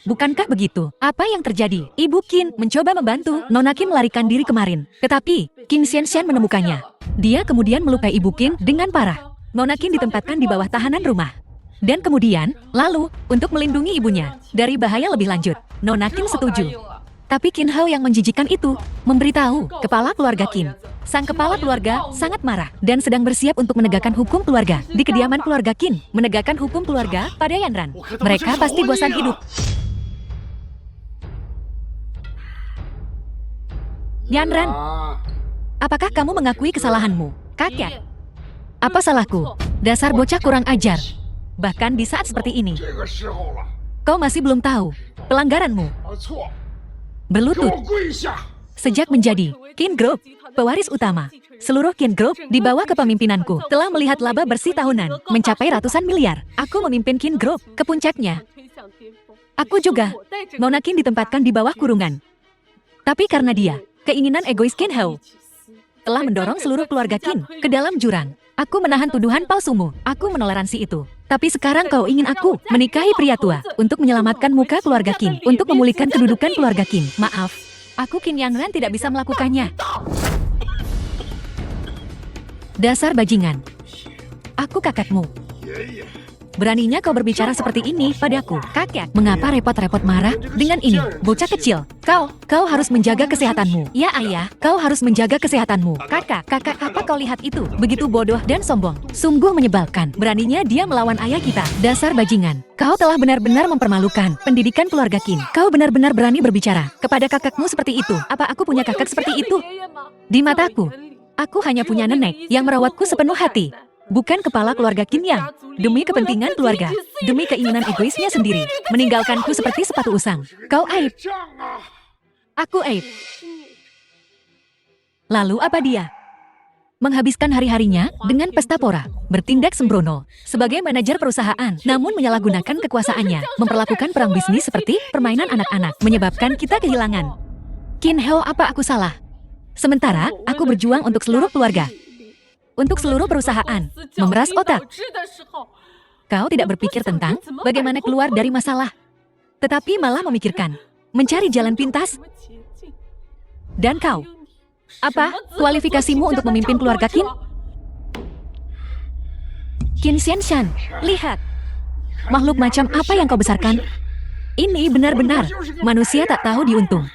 Bukankah begitu? Apa yang terjadi? Ibu Qin mencoba membantu Nona Qin melarikan diri kemarin. Tetapi, Qin Xianshan menemukannya. Dia kemudian melukai Ibu Qin dengan parah. Nona Qin ditempatkan di bawah tahanan rumah. Dan kemudian, lalu, untuk melindungi ibunya dari bahaya lebih lanjut, Nona Qin setuju. Tapi Qin Hao yang menjijikan itu memberitahu kepala keluarga Qin. Sang kepala keluarga sangat marah dan sedang bersiap untuk menegakkan hukum keluarga di kediaman keluarga Qin. Menegakkan hukum keluarga pada Yanran. Mereka pasti bosan hidup. Yanran, apakah kamu mengakui kesalahanmu? Kakek. Apa salahku? Dasar bocah kurang ajar. Bahkan di saat seperti ini, kau masih belum tahu pelanggaranmu. Berlutut. Sejak menjadi Qin Group, pewaris utama, seluruh Qin Group di bawah kepemimpinanku telah melihat laba bersih tahunan mencapai ratusan miliar. Aku memimpin Qin Group ke puncaknya. Aku juga. Nona Qin ditempatkan di bawah kurungan. Tapi karena dia, keinginan egois Qin Hao telah mendorong seluruh keluarga Qin ke dalam jurang. Aku menahan tuduhan palsumu. Aku menoleransi itu. Tapi sekarang kau ingin aku menikahi pria tua untuk menyelamatkan muka keluarga Qin, untuk memulihkan kedudukan keluarga Qin. Maaf, aku Qin Yanran tidak bisa melakukannya. Dasar bajingan. Aku kakakmu. Beraninya kau berbicara seperti ini padaku, kakek. Mengapa repot-repot marah dengan ini, bocah kecil? Kau harus menjaga kesehatanmu. Ya ayah, kau harus menjaga kesehatanmu. Kakak, apa kau lihat itu? Begitu bodoh dan sombong. Sungguh menyebalkan. Beraninya dia melawan ayah kita. Dasar bajingan. Kau telah benar-benar mempermalukan pendidikan keluarga Qin. Kau benar-benar berani berbicara kepada kakakmu seperti itu. Apa aku punya kakak seperti itu? Di mataku, aku hanya punya nenek yang merawatku sepenuh hati. Bukan kepala keluarga Qin yang, demi kepentingan keluarga, demi keinginan egoisnya sendiri, meninggalkanku seperti sepatu usang. Kau aib. Aku aib. Lalu apa dia? Menghabiskan hari-harinya dengan pesta pora, bertindak sembrono, sebagai manajer perusahaan, namun menyalahgunakan kekuasaannya, memperlakukan perang bisnis seperti permainan anak-anak, menyebabkan kita kehilangan. Qin Hao, apa aku salah? Sementara, aku berjuang untuk seluruh keluarga. Untuk seluruh perusahaan, memeras otak. Kau tidak berpikir tentang bagaimana keluar dari masalah, tetapi malah memikirkan mencari jalan pintas. Dan kau, apa kualifikasimu untuk memimpin keluarga Qin? Qin Xianshan, lihat. Makhluk macam apa yang kau besarkan? Ini benar-benar manusia tak tahu diuntung.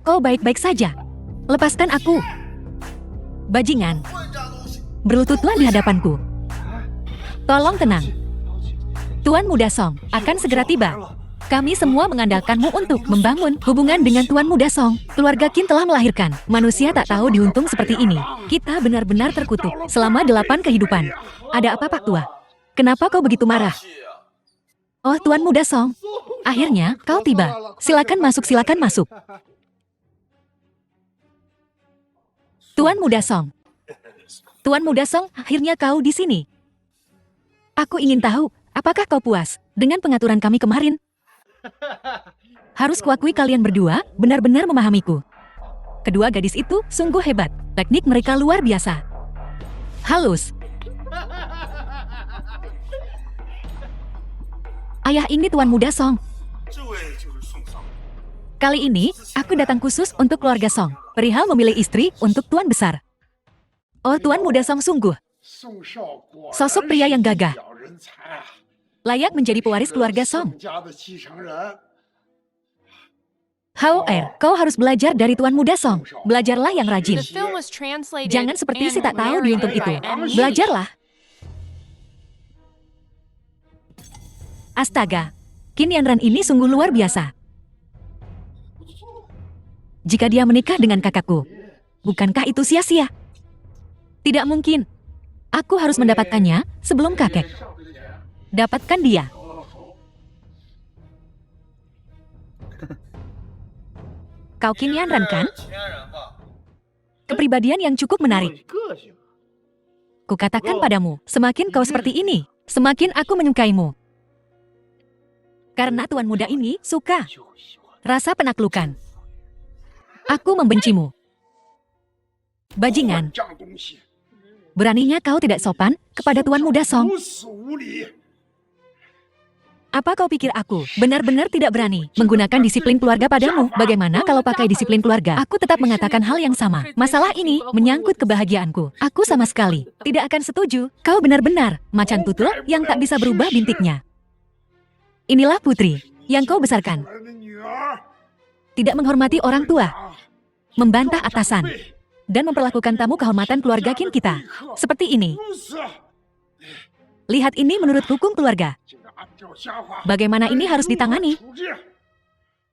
Kau baik-baik saja. Lepaskan aku. Bajingan. Berlututlah di hadapanku. Tolong tenang. Tuan Muda Song akan segera tiba. Kami semua mengandalkanmu untuk membangun hubungan dengan Tuan Muda Song. Keluarga Qin telah melahirkan manusia tak tahu diuntung seperti ini. Kita benar-benar terkutuk selama 8 kehidupan. Ada apa, Pak Tua? Kenapa kau begitu marah? Oh, Tuan Muda Song. Akhirnya, kau tiba. Silakan masuk, silakan masuk. Tuan Muda Song. Tuan Muda Song, akhirnya kau di sini. Aku ingin tahu, apakah kau puas dengan pengaturan kami kemarin? Harus kuakui kalian berdua benar-benar memahamiku. Kedua gadis itu sungguh hebat. Teknik mereka luar biasa. Halus. Ayah, ini Tuan Muda Song. Kali ini, aku datang khusus untuk keluarga Song. Perihal memilih istri untuk Tuan Besar. Oh, Tuan Muda Song sungguh. Sosok pria yang gagah. Layak menjadi pewaris keluarga Song. However, kau harus belajar dari Tuan Muda Song. Belajarlah yang rajin. Jangan seperti si tak tahu diuntung itu. Belajarlah. Astaga, Qin Yanran ini sungguh luar biasa. Jika dia menikah dengan kakakku, bukankah itu sia-sia? Tidak mungkin. Aku harus mendapatkannya sebelum kakek. Dapatkan dia. Kau Qin Yanran kan? Kepribadian yang cukup menarik. Kukatakan padamu, semakin kau seperti ini, semakin aku menyukaimu. Karena tuan muda ini suka rasa penaklukan. Aku membencimu. Bajingan. Beraninya kau tidak sopan kepada Tuan Muda Song. Apa kau pikir aku benar-benar tidak berani menggunakan disiplin keluarga padamu? Bagaimana kalau pakai disiplin keluarga? Aku tetap mengatakan hal yang sama. Masalah ini menyangkut kebahagiaanku. Aku sama sekali tidak akan setuju. Kau benar-benar macan tutul yang tak bisa berubah bintiknya. Inilah putri yang kau besarkan. Tidak menghormati orang tua, membantah atasan, dan memperlakukan tamu kehormatan keluarga Qin kita. Seperti ini. Lihat ini menurut hukum keluarga. Bagaimana ini harus ditangani?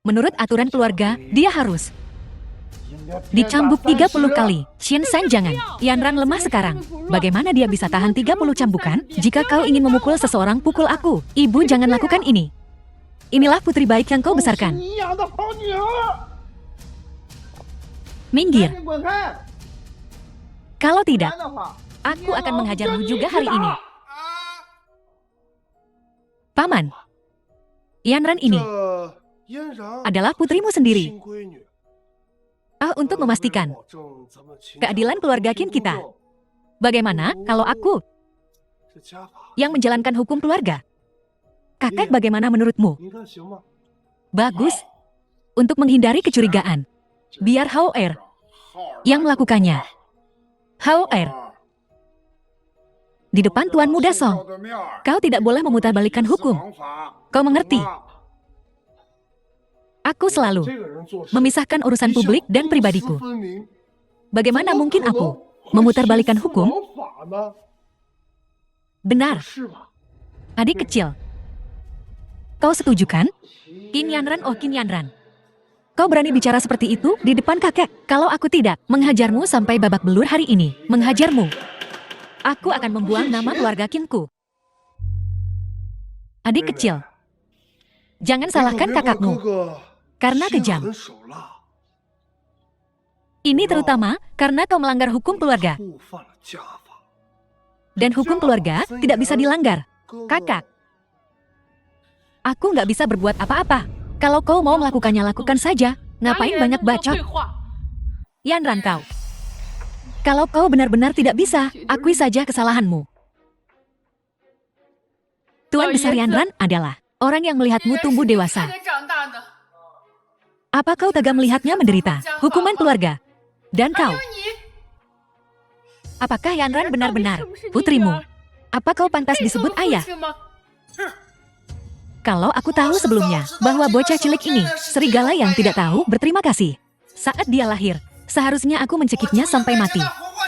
Menurut aturan keluarga, dia harus dicambuk 30 kali. Shin San jangan. Yanran lemah sekarang. Bagaimana dia bisa tahan 30 cambukan? Jika kau ingin memukul seseorang, pukul aku. Ibu jangan lakukan ini. Inilah putri baik yang kau besarkan. Minggir. Kalau tidak, aku akan menghajarmu juga hari ini. Paman, Yanran ini adalah putrimu sendiri. Untuk memastikan keadilan keluarga Qin kita. Bagaimana kalau aku yang menjalankan hukum keluarga? Kakek bagaimana menurutmu? Bagus. Untuk menghindari kecurigaan, biar Hao-er yang melakukannya. Hao-er. Di depan Tuan Muda Song, kau tidak boleh memutarbalikkan hukum. Kau mengerti? Aku selalu memisahkan urusan publik dan pribadiku. Bagaimana mungkin aku memutarbalikkan hukum? Benar. Adik kecil. Kau setuju kan? Qin Yanran, oh Qin Yanran. Kau berani bicara seperti itu di depan kakek? Kalau aku tidak menghajarmu sampai babak belur hari ini, menghajarmu, aku akan membuang nama keluarga Qinku. Adik kecil, jangan salahkan kakakmu. Karena kejam. Ini terutama karena kau melanggar hukum keluarga. Dan hukum keluarga tidak bisa dilanggar. Kakak, aku nggak bisa berbuat apa-apa. Kalau kau mau melakukannya, lakukan saja. Ngapain banyak bacot? Yanran kau. Kalau kau benar-benar tidak bisa, akui saja kesalahanmu. Tuan Besar Yanran adalah orang yang melihatmu tumbuh dewasa. Apa kau tega melihatnya menderita hukuman keluarga? Dan kau? Apakah Yanran benar-benar putrimu? Apa kau pantas disebut ayah? Kalau aku tahu sebelumnya bahwa bocah cilik ini serigala yang tidak tahu berterima kasih. Saat dia lahir, seharusnya aku mencekiknya sampai mati.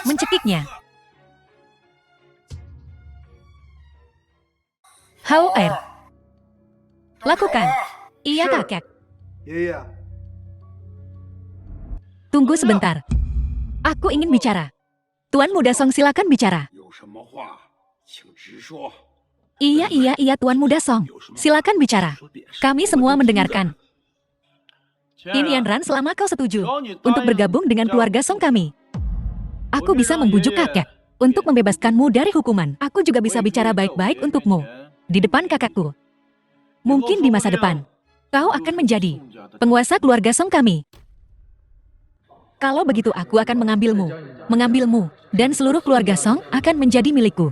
Mencekiknya. Hao-er. Lakukan. Iya kakek. Tunggu sebentar. Aku ingin bicara. Tuan Muda Song, silakan bicara. Iya, Tuan Muda Song. Silakan bicara. Kami semua mendengarkan. Qin Yanran, selama kau setuju untuk bergabung dengan keluarga Song kami, aku bisa membujuk kakek untuk membebaskanmu dari hukuman. Aku juga bisa bicara baik-baik untukmu di depan kakakku. Mungkin di masa depan, kau akan menjadi penguasa keluarga Song kami. Kalau begitu aku akan mengambilmu, dan seluruh keluarga Song akan menjadi milikku.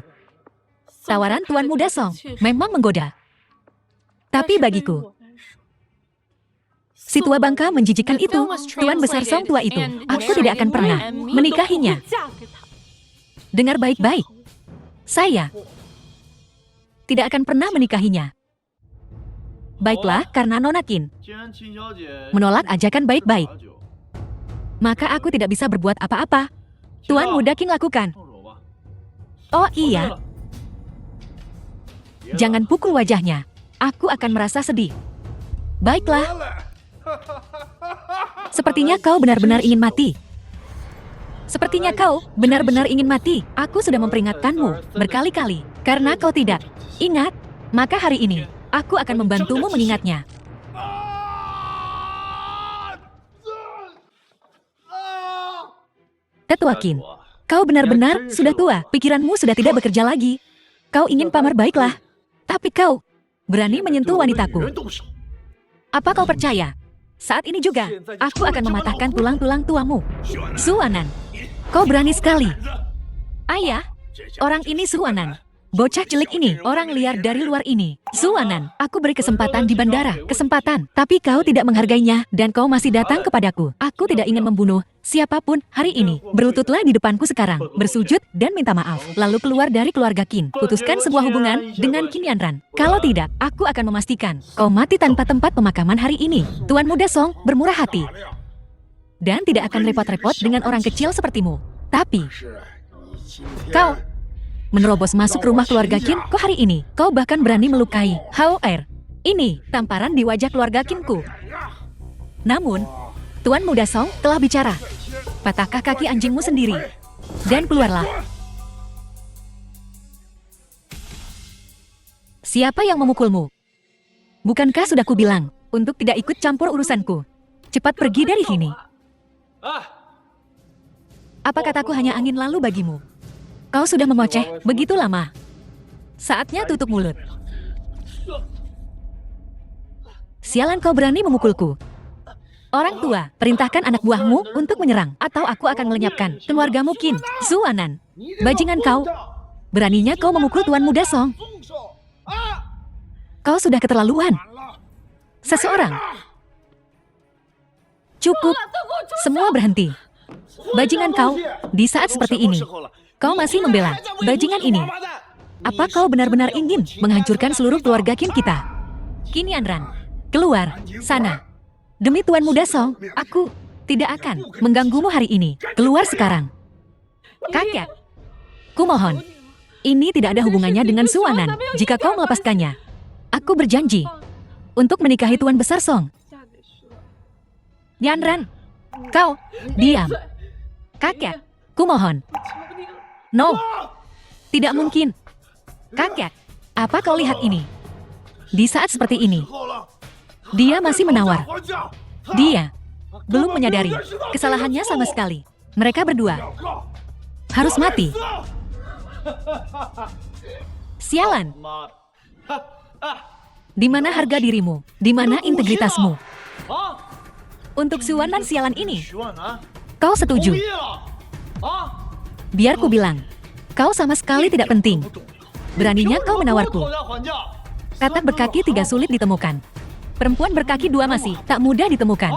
Tawaran Tuan Muda Song memang menggoda. Tapi bagiku, si tua bangka menjijikan itu, Tuan Besar Song tua itu, aku tidak akan pernah menikahinya. Dengar baik-baik. Saya tidak akan pernah menikahinya. Baiklah, karena Nona Qin menolak ajakan baik-baik, maka aku tidak bisa berbuat apa-apa. Tuan Muda Qin lakukan. Oh iya. Jangan pukul wajahnya. Aku akan merasa sedih. Baiklah. Sepertinya kau benar-benar ingin mati. Sepertinya kau benar-benar ingin mati. Aku sudah memperingatkanmu berkali-kali. Karena kau tidak ingat, maka hari ini aku akan membantumu mengingatnya. Tetua Qin, kau benar-benar sudah tua. Pikiranmu sudah tidak bekerja lagi. Kau ingin pamar, baiklah. Tapi kau berani menyentuh wanitaku. Apa kau percaya? Saat ini juga, aku akan mematahkan tulang-tulang tuamu. Suanan, kau berani sekali. Ayah, orang ini Suanan. Bocah cilik ini, orang liar dari luar ini. Suanan, aku beri kesempatan di bandara. Kesempatan, tapi kau tidak menghargainya, dan kau masih datang kepadaku. Aku tidak ingin membunuh siapapun hari ini. Berlututlah di depanku sekarang, bersujud dan minta maaf. Lalu keluar dari keluarga Qin. Putuskan sebuah hubungan dengan Qin Yanran. Kalau tidak, aku akan memastikan kau mati tanpa tempat pemakaman hari ini. Tuan Muda Song bermurah hati dan tidak akan repot-repot dengan orang kecil sepertimu. Tapi kau menerobos masuk rumah keluarga Qin kok hari ini. Kau bahkan berani melukai Hao Er. Ini tamparan di wajah keluarga Qinku. Namun, Tuan Muda Song telah bicara. Patahkah kaki anjingmu sendiri dan keluarlah. Siapa yang memukulmu? Bukankah sudah kubilang untuk tidak ikut campur urusanku? Cepat pergi dari sini. Apa kataku hanya angin lalu bagimu? Kau sudah memoceh begitu lama. Saatnya tutup mulut. Sialan, kau berani memukulku. Orang tua, perintahkan anak buahmu untuk menyerang, atau aku akan melenyapkan keluargamu Qin. Suanan, bajingan kau. Beraninya kau memukul Tuan Muda Song. Kau sudah keterlaluan. Seseorang. Cukup. Semua berhenti. Bajingan kau, di saat seperti ini, kau masih membela bajingan ini. Apa kau benar-benar ingin menghancurkan seluruh keluarga Qin kita? Qin Yanran, keluar sana. Demi Tuan Muda Song, aku tidak akan mengganggumu hari ini. Keluar sekarang. Kakek, kumohon. Ini tidak ada hubungannya dengan Suanan. Jika kau melepaskannya, aku berjanji untuk menikahi Tuan Besar Song. Yanran, kau diam. Kakek, kumohon. No, tidak mungkin. Kakek, apa kau lihat ini? Di saat seperti ini, dia masih menawar. Dia belum menyadari kesalahannya sama sekali. Mereka berdua harus mati. Sialan. Di mana harga dirimu? Di mana integritasmu? Untuk Suanan sialan ini, kau setuju? Biar ku bilang, kau sama sekali tidak penting. Beraninya kau menawarku. Katak berkaki 3 sulit ditemukan. Perempuan berkaki 2 masih tak mudah ditemukan.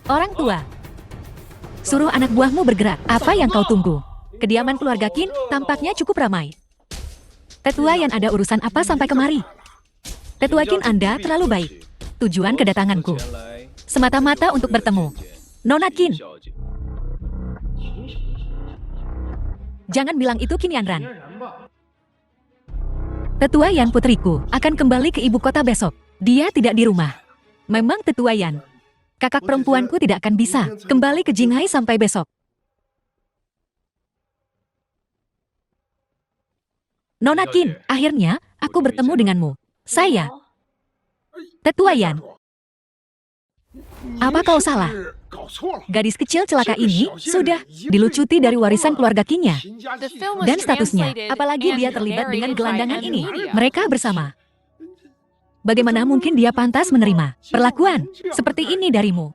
Orang tua, suruh anak buahmu bergerak. Apa yang kau tunggu? Kediaman keluarga Qin tampaknya cukup ramai. Tetua Yan, ada urusan apa sampai kemari? Tetua Qin, Anda terlalu baik. Tujuan kedatanganku semata-mata untuk bertemu Nona Qin. Jangan bilang itu Qin Yanran. Tetua Yan, putriku akan kembali ke ibu kota besok. Dia tidak di rumah. Memang Tetua Yan, kakak perempuanku tidak akan bisa kembali ke Jinghai sampai besok. Nona Qin, akhirnya aku bertemu denganmu. Saya, Tetua Yan. Apa kau salah? Gadis kecil celaka ini sudah dilucuti dari warisan keluarga Qin-nya. Dan statusnya, apalagi dia terlibat dengan gelandangan ini. Mereka bersama. Bagaimana mungkin dia pantas menerima perlakuan seperti ini darimu?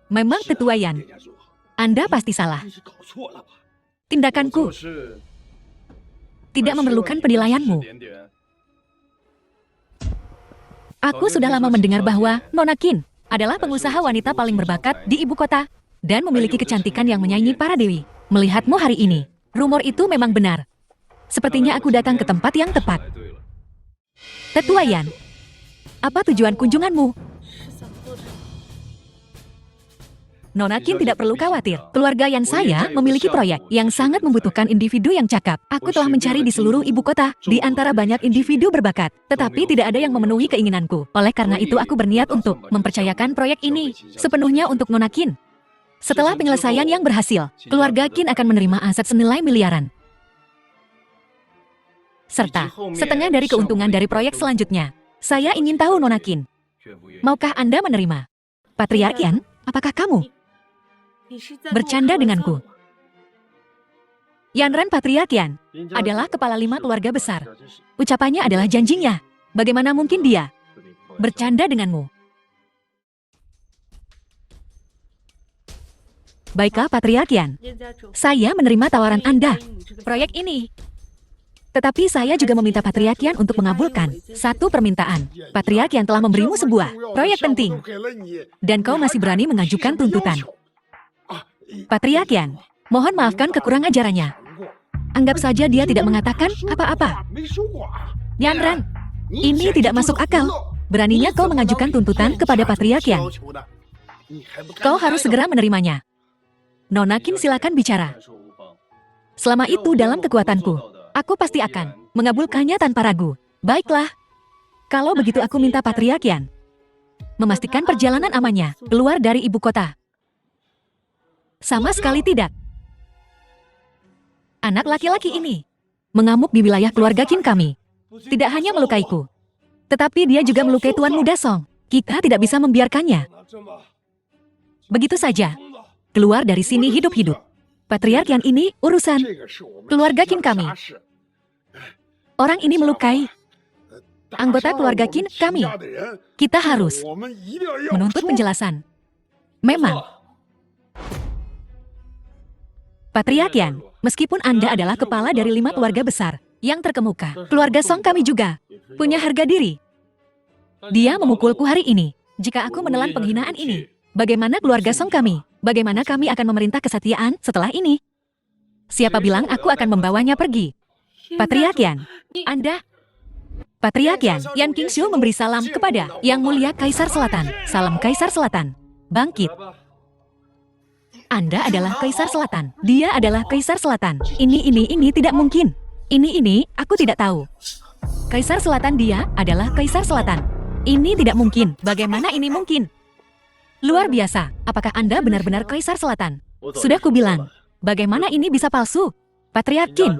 Memang Tetua Yan, Anda pasti salah. Tindakanku tidak memerlukan penilaianmu. Aku sudah lama mendengar bahwa Nona Qin adalah pengusaha wanita paling berbakat di ibu kota dan memiliki kecantikan yang menyaingi para dewi. Melihatmu hari ini, rumor itu memang benar. Sepertinya aku datang ke tempat yang tepat. Tetua Yan, apa tujuan kunjunganmu? Nona Qin tidak perlu khawatir. Keluarga Yan saya memiliki proyek yang sangat membutuhkan individu yang cakap. Aku telah mencari di seluruh ibu kota, di antara banyak individu berbakat. Tetapi tidak ada yang memenuhi keinginanku. Oleh karena itu aku berniat untuk mempercayakan proyek ini sepenuhnya untuk Nona Qin. Setelah penyelesaian yang berhasil, keluarga Qin akan menerima aset senilai miliaran. Serta setengah dari keuntungan dari proyek selanjutnya. Saya ingin tahu Nona Qin, maukah Anda menerima? Patriark Yan, apakah kamu bercanda denganku? Yanran Patriark Yan adalah kepala 5 keluarga besar. Ucapannya adalah janjinya. Bagaimana mungkin dia bercanda denganmu? Baiklah Patriark Yan, saya menerima tawaran Anda, proyek ini. Tetapi saya juga meminta Patriark Yan untuk mengabulkan satu permintaan. Patriark Yan telah memberimu sebuah proyek penting, dan kau masih berani mengajukan tuntutan. Patriark Yan, mohon maafkan kekurang ajarannya. Anggap saja dia tidak mengatakan apa-apa. Yanran, ini tidak masuk akal. Beraninya kau mengajukan tuntutan kepada Patriark Yan. Kau harus segera menerimanya. Nona Qin silakan bicara. Selama itu dalam kekuatanku, aku pasti akan mengabulkannya tanpa ragu. Baiklah. Kalau begitu aku minta Patriark Yan memastikan perjalanan amannya keluar dari ibu kota. Sama sekali tidak. Anak laki-laki ini mengamuk di wilayah keluarga Qin kami. Tidak hanya melukaiku, tetapi dia juga melukai Tuan Muda Song. Kita tidak bisa membiarkannya begitu saja keluar dari sini hidup-hidup. Patriark Yan ini urusan keluarga Qin kami. Orang ini melukai anggota keluarga Qin kami. Kita harus menuntut penjelasan. Memang. Patriark Yan, meskipun Anda adalah kepala dari 5 keluarga besar yang terkemuka, keluarga Song kami juga punya harga diri. Dia memukulku hari ini. Jika aku menelan penghinaan ini, bagaimana keluarga Song kami? Bagaimana kami akan memerintah kesetiaan setelah ini? Siapa bilang aku akan membawanya pergi? Patriark Yan, Anda... Patriark Yan, Yan Qingshu memberi salam kepada Yang Mulia Kaisar Selatan. Salam Kaisar Selatan. Bangkit. Anda adalah Kaisar Selatan. Dia adalah Kaisar Selatan. Ini tidak mungkin. Ini, aku tidak tahu. Kaisar Selatan, dia adalah Kaisar Selatan. Ini tidak mungkin. Bagaimana ini mungkin? Luar biasa. Apakah Anda benar-benar Kaisar Selatan? Sudah kubilang. Bagaimana ini bisa palsu? Patriark Qin.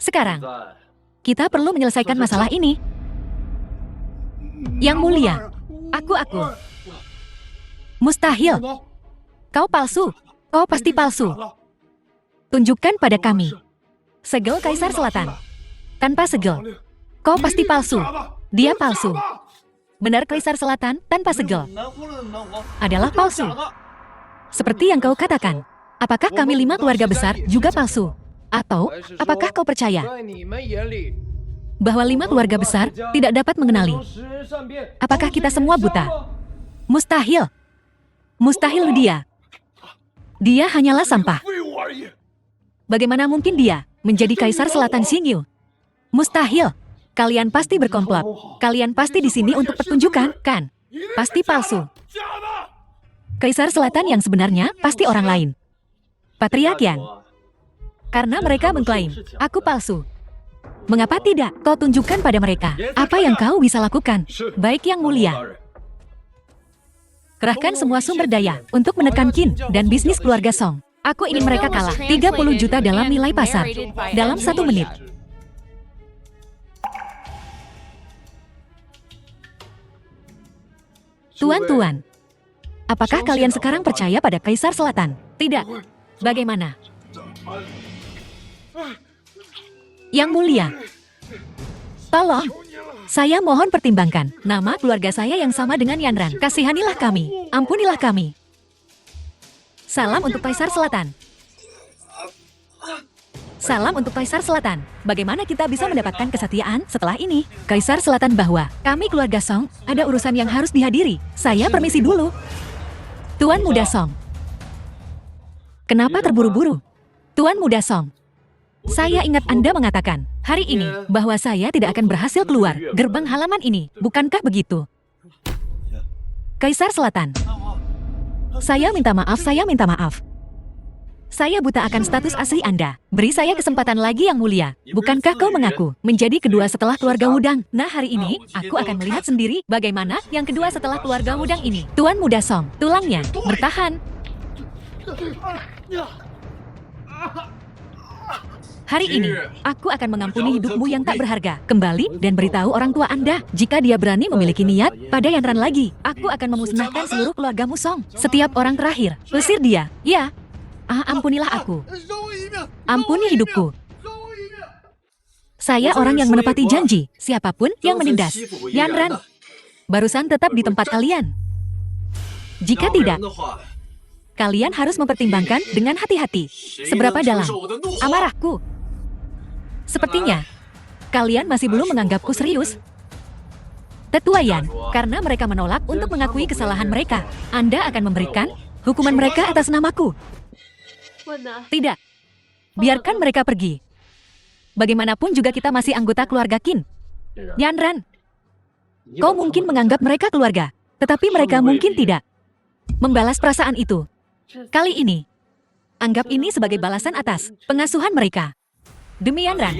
Sekarang, kita perlu menyelesaikan masalah ini. Yang Mulia, aku. Mustahil. Kau palsu. Kau pasti palsu. Tunjukkan pada kami. Segel Kaisar Selatan. Tanpa segel. Kau pasti palsu. Dia palsu. Benar Kaisar Selatan tanpa segel adalah palsu. Seperti yang kau katakan. Apakah kami 5 keluarga besar juga palsu? Atau, apakah kau percaya bahwa 5 keluarga besar tidak dapat mengenali? Apakah kita semua buta? Mustahil. Mustahil dia. Dia hanyalah sampah. Bagaimana mungkin dia menjadi Kaisar Selatan Xingyu? Mustahil. Kalian pasti berkomplot. Kalian pasti di sini untuk pertunjukan, kan? Pasti palsu. Kaisar Selatan yang sebenarnya pasti orang lain. Patriark Yan. Karena mereka mengklaim, aku palsu. Mengapa tidak kau tunjukkan pada mereka apa yang kau bisa lakukan? Baik Yang Mulia. Kerahkan semua sumber daya untuk menekan Qin dan bisnis keluarga Song. Aku ingin mereka kalah 30 juta dalam nilai pasar dalam 1 menit. Tuan-tuan, apakah kalian sekarang percaya pada Kaisar Selatan? Tidak. Bagaimana? Yang mulia, tolong, saya mohon pertimbangkan. Nama keluarga saya yang sama dengan Yanran. Kasihanilah kami, ampunilah kami. Salam untuk Kaisar Selatan. Salam untuk Kaisar Selatan. Bagaimana kita bisa mendapatkan kesetiaan setelah ini? Kaisar Selatan bahwa, kami keluarga Song, ada urusan yang harus dihadiri. Saya permisi dulu. Tuan Muda Song. Kenapa terburu-buru? Tuan Muda Song. Saya ingat Anda mengatakan, hari ini, bahwa saya tidak akan berhasil keluar gerbang halaman ini. Bukankah begitu? Kaisar Selatan. Saya minta maaf, saya minta maaf. Saya buta akan status asli Anda. Beri saya kesempatan lagi yang mulia. Bukankah kau mengaku menjadi kedua setelah keluarga Wudang? Nah hari ini, aku akan melihat sendiri bagaimana yang kedua setelah keluarga Wudang ini. Tuan Muda Song, tulangnya, bertahan. Hari ini, aku akan mengampuni hidupmu yang tak berharga. Kembali dan beritahu orang tua Anda, jika dia berani memiliki niat pada Yanran lagi, aku akan memusnahkan seluruh keluargamu Song. Setiap orang terakhir, usir dia. Ya. Ampunilah aku. Ampuni hidupku. Saya orang yang menepati janji. Siapapun yang menindas. Yanran, barusan tetap di tempat kalian. Jika tidak, kalian harus mempertimbangkan dengan hati-hati. Seberapa dalam amarahku. Sepertinya, kalian masih belum menganggapku serius. Tetua Yan, karena mereka menolak untuk mengakui kesalahan mereka, Anda akan memberikan hukuman mereka atas namaku. Tidak. Biarkan mereka pergi. Bagaimanapun juga kita masih anggota keluarga Qin. Yanran, kau mungkin menganggap mereka keluarga, tetapi mereka mungkin tidak. Membalas perasaan itu. Kali ini, anggap ini sebagai balasan atas pengasuhan mereka. Demi Yanran,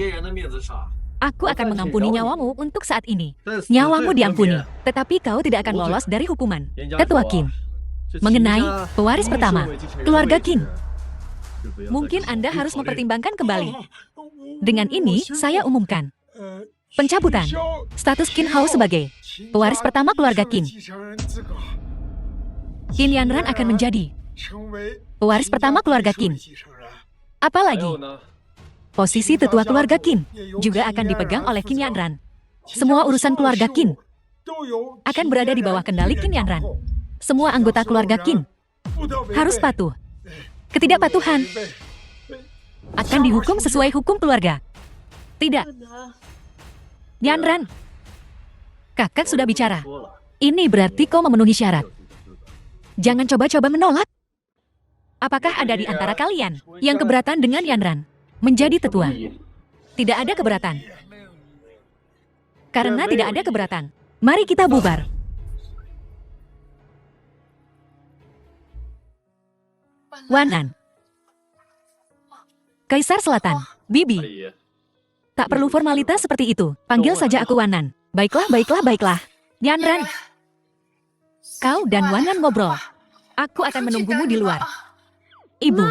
aku akan mengampuni nyawamu untuk saat ini. Nyawamu diampuni, tetapi kau tidak akan lolos dari hukuman. Tetua Qin. Mengenai pewaris pertama, keluarga Qin. Mungkin Anda harus mempertimbangkan kembali. Dengan ini, saya umumkan pencabutan status Qin Hao sebagai pewaris pertama keluarga Qin. Qin Yanran akan menjadi pewaris pertama keluarga Qin. Apalagi, posisi tetua keluarga Qin juga akan dipegang oleh Qin Yanran. Semua urusan keluarga Qin akan berada di bawah kendali Qin Yanran. Semua anggota keluarga Qin harus patuh. Ketidakpatuhan akan dihukum sesuai hukum keluarga. Tidak. Yanran, kakak sudah bicara. Ini berarti kau memenuhi syarat. Jangan coba-coba menolak. Apakah ada di antara kalian yang keberatan dengan Yanran menjadi tetua? Tidak ada keberatan. Karena tidak ada keberatan, mari kita bubar. Wanan. Kaisar Selatan, Bibi. Tak perlu formalitas seperti itu. Panggil saja aku Wanan. Baiklah, baiklah, baiklah. Yanran. Kau dan Wanan ngobrol. Aku akan menunggumu di luar. Ibu.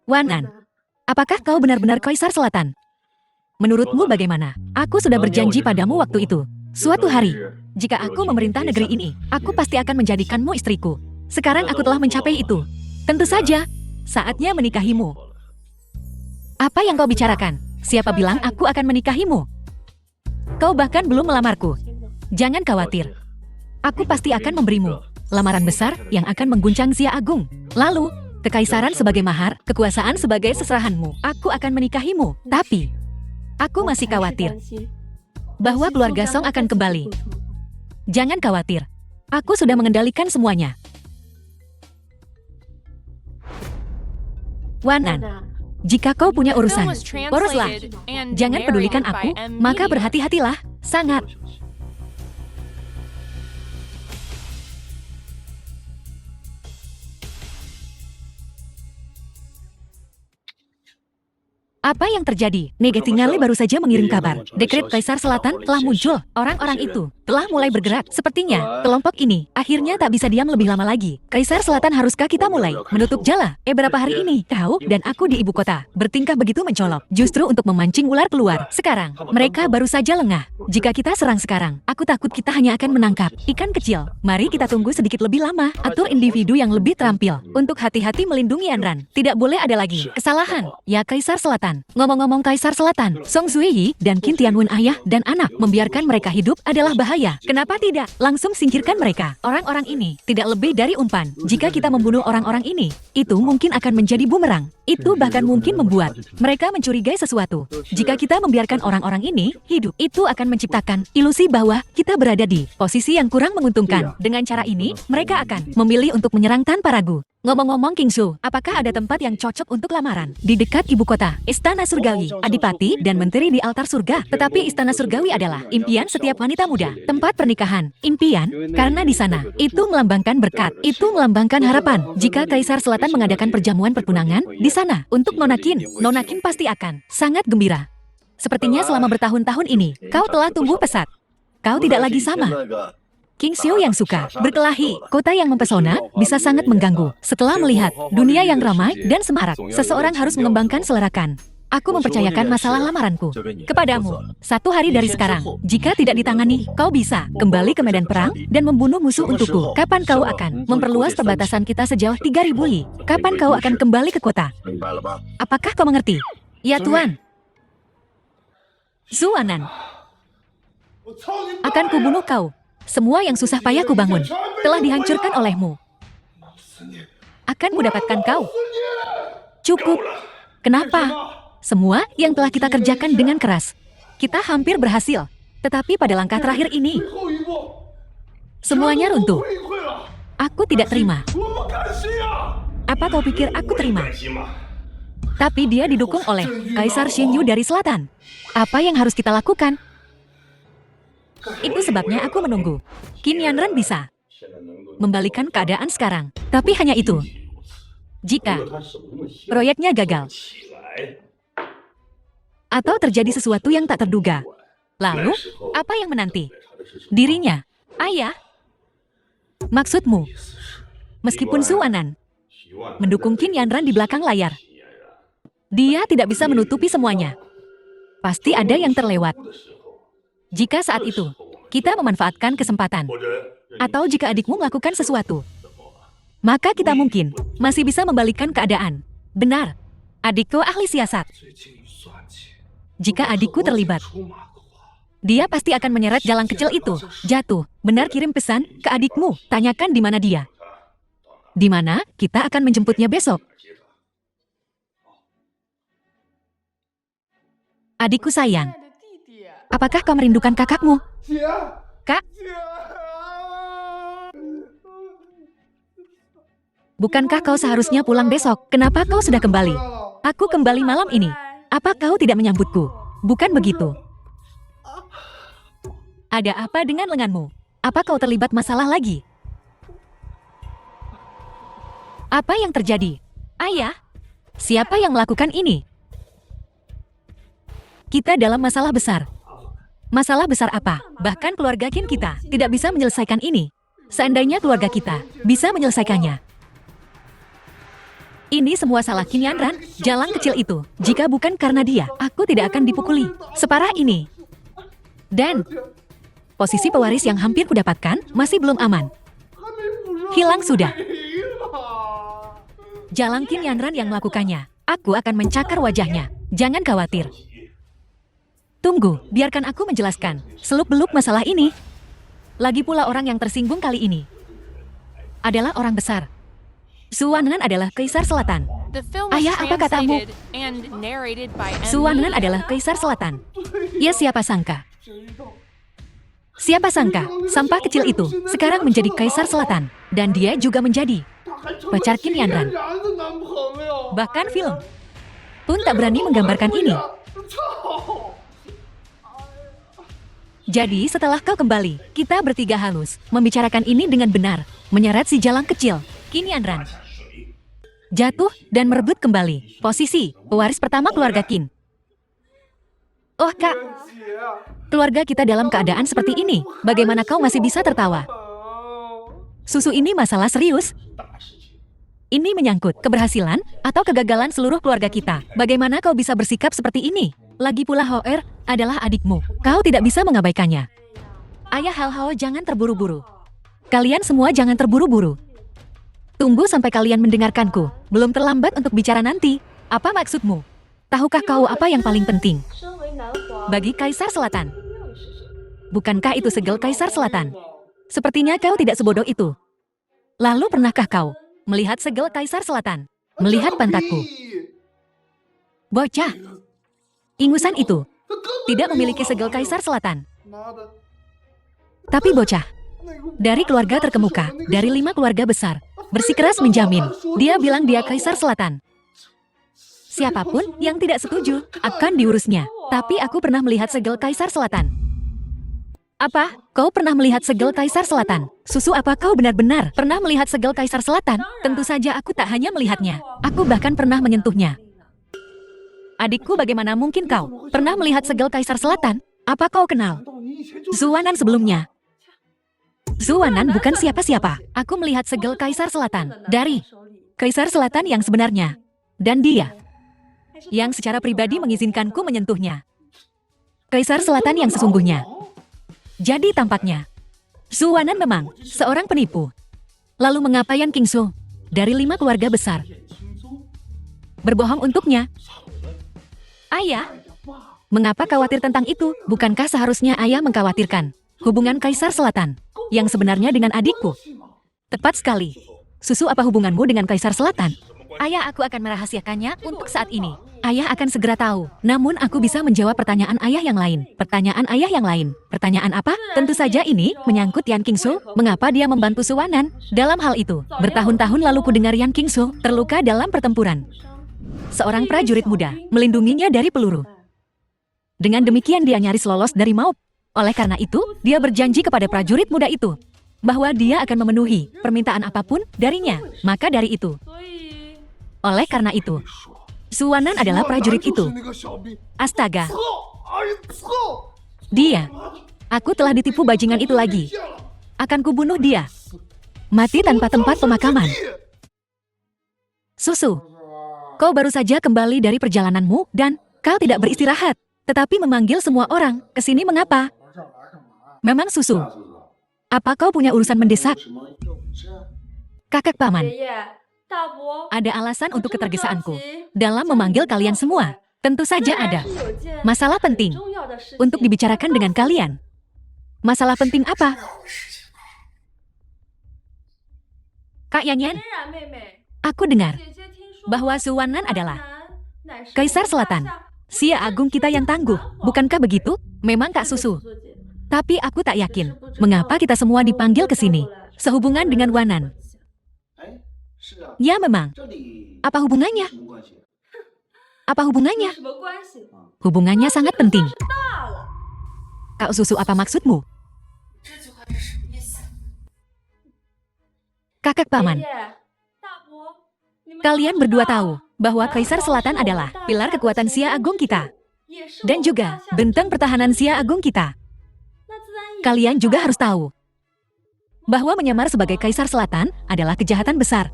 Wanan, apakah kau benar-benar Kaisar Selatan? Menurutmu bagaimana? Aku sudah berjanji padamu waktu itu. Suatu hari, jika aku memerintah negeri ini, aku pasti akan menjadikanmu istriku. Sekarang aku telah mencapai itu. Tentu saja, saatnya menikahimu. Apa yang kau bicarakan? Siapa bilang aku akan menikahimu? Kau bahkan belum melamarku. Jangan khawatir. Aku pasti akan memberimu lamaran besar yang akan mengguncang Xia Agung. Lalu, kekaisaran sebagai mahar, kekuasaan sebagai seserahanmu. Aku akan menikahimu. Tapi, aku masih khawatir bahwa keluarga Song akan kembali. Jangan khawatir. Aku sudah mengendalikan semuanya. Wanan, jika kau punya urusan, poroslah. Jangan pedulikan aku, maka berhati-hatilah. Sangat. Apa yang terjadi? Negatingali baru saja mengirim kabar. Dekret Kaisar Selatan telah muncul. Orang-orang itu telah mulai bergerak. Sepertinya, kelompok ini akhirnya tak bisa diam lebih lama lagi. Kaisar Selatan, haruskah kita mulai menutup jala? Berapa hari ini, kau dan aku di ibu kota bertingkah begitu mencolok. Justru untuk memancing ular keluar. Sekarang, mereka baru saja lengah. Jika kita serang sekarang, aku takut kita hanya akan menangkap ikan kecil. Mari kita tunggu sedikit lebih lama. Atur individu yang lebih terampil untuk hati-hati melindungi Yanran. Tidak boleh ada lagi kesalahan. Ya Kaisar Selatan. Ngomong-ngomong Kaisar Selatan, Song Zuiyi dan Qin Tianwen ayah dan anak membiarkan mereka hidup adalah bahaya. Kenapa tidak? Langsung singkirkan mereka. Orang-orang ini tidak lebih dari umpan. Jika kita membunuh orang-orang ini, itu mungkin akan menjadi bumerang. Itu bahkan mungkin membuat mereka mencurigai sesuatu. Jika kita membiarkan orang-orang ini hidup, itu akan menciptakan ilusi bahwa kita berada di posisi yang kurang menguntungkan. Dengan cara ini, mereka akan memilih untuk menyerang tanpa ragu. Ngomong-ngomong King Su, apakah ada tempat yang cocok untuk lamaran? Di dekat ibu kota, Istana Surgawi, Adipati dan Menteri di altar surga. Tetapi Istana Surgawi adalah impian setiap wanita muda. Tempat pernikahan, impian, karena di sana, itu melambangkan berkat. Itu melambangkan harapan. Jika Kaisar Selatan mengadakan perjamuan pertunangan, di sana, untuk Nona Qin pasti akan sangat gembira. Sepertinya selama bertahun-tahun ini, kau telah tumbuh pesat. Kau tidak lagi sama. King Xiu yang suka berkelahi, kota yang mempesona, bisa sangat mengganggu. Setelah melihat dunia yang ramai dan semarak, seseorang harus mengembangkan selerakan. Aku mempercayakan masalah lamaranku kepadamu. 1 hari dari sekarang, jika tidak ditangani, kau bisa kembali ke medan perang dan membunuh musuh untukku. Kapan kau akan memperluas perbatasan kita sejauh 3.000 li? Kapan kau akan kembali ke kota? Apakah kau mengerti? Ya Tuan. Zuanan. Akan kubunuh kau. Semua yang susah payah kubangun telah dihancurkan olehmu. Akan kudapatkan kau. Cukup. Kenapa? Semua yang telah kita kerjakan dengan keras. Kita hampir berhasil. Tetapi pada langkah terakhir ini, semuanya runtuh. Aku tidak terima. Apa kau pikir aku terima? Tapi dia didukung oleh Kaisar Xinyu dari selatan. Apa yang harus kita lakukan? Itu sebabnya aku menunggu. Qin Yanran bisa membalikan keadaan sekarang. Tapi hanya itu. Jika proyeknya gagal, atau terjadi sesuatu yang tak terduga, lalu apa yang menanti? Dirinya, ayah. Maksudmu, meskipun Zuanan mendukung Qin Yanran di belakang layar, dia tidak bisa menutupi semuanya. Pasti ada yang terlewat. Jika saat itu, kita memanfaatkan kesempatan, atau jika adikmu melakukan sesuatu, maka kita mungkin masih bisa membalikkan keadaan. Benar, adikku ahli siasat. Jika adikku terlibat, dia pasti akan menyeret jalan kecil itu. Jatuh, benar kirim pesan ke adikmu, tanyakan di mana dia. Di mana kita akan menjemputnya besok. Adikku sayang. Apakah kau merindukan kakakmu? Kak? Bukankah kau seharusnya pulang besok? Kenapa kau sudah kembali? Aku kembali malam ini. Apa kau tidak menyambutku? Bukan begitu. Ada apa dengan lenganmu? Apa kau terlibat masalah lagi? Apa yang terjadi? Ayah? Siapa yang melakukan ini? Kita dalam masalah besar. Masalah besar apa? Bahkan keluarga Qin kita tidak bisa menyelesaikan ini. Seandainya keluarga kita bisa menyelesaikannya. Ini semua salah Qin Yanran, jalan kecil itu. Jika bukan karena dia, aku tidak akan dipukuli separah ini. Dan posisi pewaris yang hampir kudapatkan masih belum aman. Hilang sudah. Jalan Qin Yanran yang melakukannya. Aku akan mencakar wajahnya. Jangan khawatir. Tunggu, biarkan aku menjelaskan seluk-beluk masalah ini. Lagi pula orang yang tersinggung kali ini adalah orang besar. Zuanan adalah Kaisar Selatan. Ayah, apa katamu? Zuanan adalah Kaisar Selatan. Ya, siapa sangka? Siapa sangka, sampah kecil itu sekarang menjadi Kaisar Selatan. Dan dia juga menjadi pacar Qin Yanran. Bahkan film pun tak berani menggambarkan ini. Jadi setelah kau kembali, kita bertiga halus membicarakan ini dengan benar, menyeret si jalang kecil, Qin Yanran. jatuh dan merebut kembali posisi pewaris pertama keluarga Qin. Oh kak, keluarga kita dalam keadaan seperti ini. Bagaimana kau masih bisa tertawa? Susu, ini masalah serius. Ini menyangkut keberhasilan atau kegagalan seluruh keluarga kita. Bagaimana kau bisa bersikap seperti ini? Lagi pula Hoer adalah adikmu. Kau tidak bisa mengabaikannya. Ayah Hao, jangan terburu-buru. Kalian semua jangan terburu-buru. Tunggu sampai kalian mendengarkanku. Belum terlambat untuk bicara nanti. Apa maksudmu? Tahukah kau apa yang paling penting bagi Kaisar Selatan? Bukankah itu segel Kaisar Selatan? Sepertinya kau tidak sebodoh itu. Lalu pernahkah kau melihat segel Kaisar Selatan? Melihat pantatku? Bocah. Ingusan itu tidak memiliki segel Kaisar Selatan. Tapi bocah, dari keluarga terkemuka, dari 5 keluarga besar, bersikeras menjamin, dia bilang dia Kaisar Selatan. Siapapun yang tidak setuju akan diurusnya. Tapi aku pernah melihat segel Kaisar Selatan. Apa? Kau pernah melihat segel Kaisar Selatan? Susu, apa kau benar-benar pernah melihat segel Kaisar Selatan? Tentu saja aku tak hanya melihatnya. Aku bahkan pernah menyentuhnya. Adikku, bagaimana mungkin kau pernah melihat segel Kaisar Selatan? Apa kau kenal Zuanan sebelumnya? Zuanan bukan siapa-siapa. Aku melihat segel Kaisar Selatan dari Kaisar Selatan yang sebenarnya. Dan dia yang secara pribadi mengizinkanku menyentuhnya. Kaisar Selatan yang sesungguhnya. Jadi tampaknya Zuanan memang seorang penipu. Lalu mengapa Yan Qingsu dari 5 keluarga besar berbohong untuknya? Ayah, mengapa khawatir tentang itu? Bukankah seharusnya ayah mengkhawatirkan hubungan Kaisar Selatan yang sebenarnya dengan adikku? Tepat sekali. Susu, apa hubunganmu dengan Kaisar Selatan? Ayah, aku akan merahasiakannya untuk saat ini. Ayah akan segera tahu. Namun aku bisa menjawab pertanyaan ayah yang lain. Pertanyaan ayah yang lain. Pertanyaan apa? Tentu saja ini menyangkut Yan Qingsu. Mengapa dia membantu Zuanan dalam hal itu? Bertahun-tahun lalu ku dengar Yan Qingsu terluka dalam pertempuran. Seorang prajurit muda melindunginya dari peluru. Dengan demikian dia nyaris lolos dari maut. Oleh karena itu, dia berjanji kepada prajurit muda itu bahwa dia akan memenuhi permintaan apapun darinya. Maka dari itu, oleh karena itu, Zuanan adalah prajurit itu. Astaga. Dia. Aku telah ditipu bajingan itu lagi. Akan kubunuh dia. Mati tanpa tempat pemakaman. Susu. Kau baru saja kembali dari perjalananmu dan kau tidak beristirahat. Tetapi memanggil semua orang ke sini mengapa? Memang Susu. Apa kau punya urusan mendesak? Kakak paman. Ada alasan untuk ketergesaanku dalam memanggil kalian semua. Tentu saja ada. Masalah penting untuk dibicarakan dengan kalian. Masalah penting apa? Kak Yanyan, aku dengar bahwa Zuanan adalah Kaisar Selatan, Xia Agung kita yang tangguh. Bukankah begitu? Memang Kak Susu. Tapi aku tak yakin mengapa kita semua dipanggil ke sini sehubungan dengan Wanan. Ya memang. Apa hubungannya? Apa hubungannya? Hubungannya sangat penting. Kak Susu, apa maksudmu? Kakak paman. Kalian berdua tahu bahwa Kaisar Selatan adalah pilar kekuatan Xia Agung kita. Dan juga benteng pertahanan Xia Agung kita. Kalian juga harus tahu bahwa menyamar sebagai Kaisar Selatan adalah kejahatan besar.